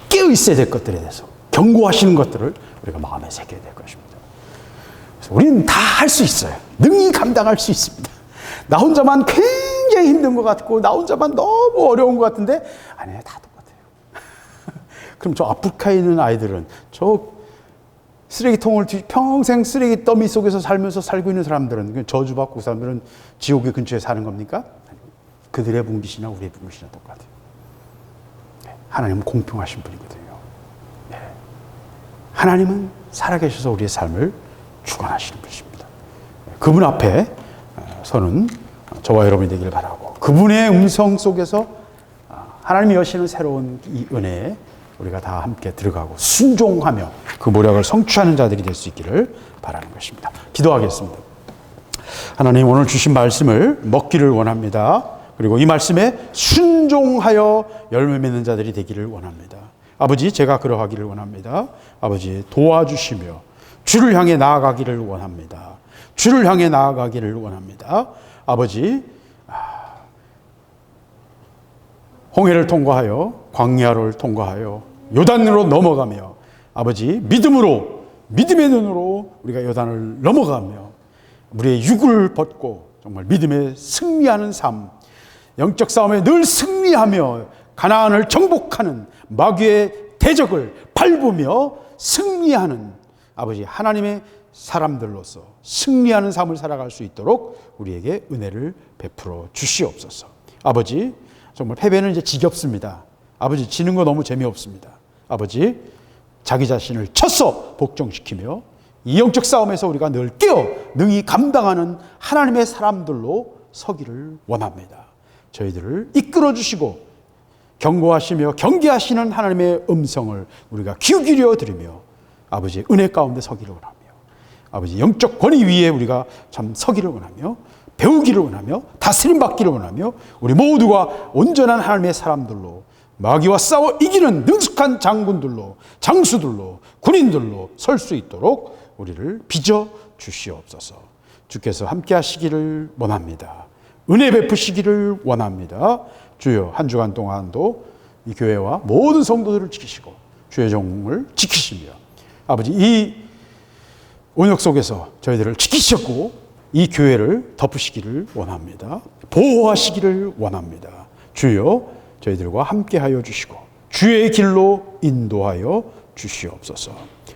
깨어 있어야 될 것들에 대해서 경고하시는 것들을 우리가 마음에 새겨야 될 것입니다. 그래서 우리는 다 할 수 있어요. 능히 감당할 수 있습니다. 나 혼자만 굉장히 힘든 것 같고 나 혼자만 너무 어려운 것 같은데 아니에요. 다 똑같아요. 그럼 저 아프리카에 있는 아이들은 저 쓰레기통을 평생 쓰레기 더미 속에서 살고 있는 사람들은, 저주받고 사람들은 지옥의 근처에 사는 겁니까? 그들의 분깃이나 우리의 분깃이나 똑같아요. 하나님은 공평하신 분이거든요. 하나님은 살아계셔서 우리의 삶을 주관하시는 분이십니다. 그분 앞에 서는 저와 여러분이 되기를 바라고, 그분의 음성 속에서 하나님이 여시는 새로운 이 은혜에 우리가 다 함께 들어가고 순종하며 그 모략을 성취하는 자들이 될 수 있기를 바라는 것입니다. 기도하겠습니다. 하나님, 오늘 주신 말씀을 먹기를 원합니다. 그리고 이 말씀에 순종하여 열매 맺는 자들이 되기를 원합니다. 아버지, 제가 그러하기를 원합니다. 아버지, 도와주시며 주를 향해 나아가기를 원합니다. 주를 향해 나아가기를 원합니다. 아버지, 홍해를 통과하여 광야를 통과하여 요단으로 넘어가며, 아버지, 믿음의 눈으로 우리가 요단을 넘어가며 우리의 육을 벗고 정말 믿음에 승리하는 삶, 영적 싸움에 늘 승리하며 가나안을 정복하는 마귀의 대적을 밟으며 승리하는, 아버지, 하나님의 사람들로서 승리하는 삶을 살아갈 수 있도록 우리에게 은혜를 베풀어 주시옵소서. 아버지, 정말 패배는 이제 지겹습니다. 아버지, 지는 거 너무 재미없습니다. 아버지, 자기 자신을 쳐서 복종시키며 이 영적 싸움에서 우리가 늘 깨어 능히 감당하는 하나님의 사람들로 서기를 원합니다. 저희들을 이끌어 주시고 경고하시며 경계하시는 하나님의 음성을 우리가 귀 기울여 들으며 아버지의 은혜 가운데 서기를 원하며, 아버지, 영적 권위 위에 우리가 참 서기를 원하며 배우기를 원하며 다스림 받기를 원하며 우리 모두가 온전한 하나님의 사람들로 마귀와 싸워 이기는 능숙한 장군들로, 장수들로, 군인들로 설 수 있도록 우리를 빚어 주시옵소서. 주께서 함께 하시기를 원합니다. 은혜 베푸시기를 원합니다. 주여, 한 주간 동안도 이 교회와 모든 성도들을 지키시고 주의 종을 지키시며, 아버지, 이 온역 속에서 저희들을 지키셨고 이 교회를 덮으시기를 원합니다. 보호하시기를 원합니다. 주여, 저희들과 함께하여 주시고 주의 길로 인도하여 주시옵소서.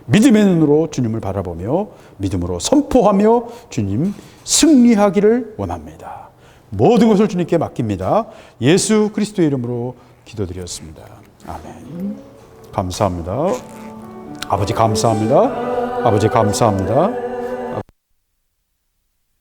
믿음의 눈으로 주님을 바라보며 믿음으로 선포하며 주님 승리하기를 원합니다. 모든 것을 주님께 맡깁니다. 예수 그리스도의 이름으로 기도드렸습니다. 아멘. 감사합니다. 아버지, 감사합니다. 아버지, 감사합니다.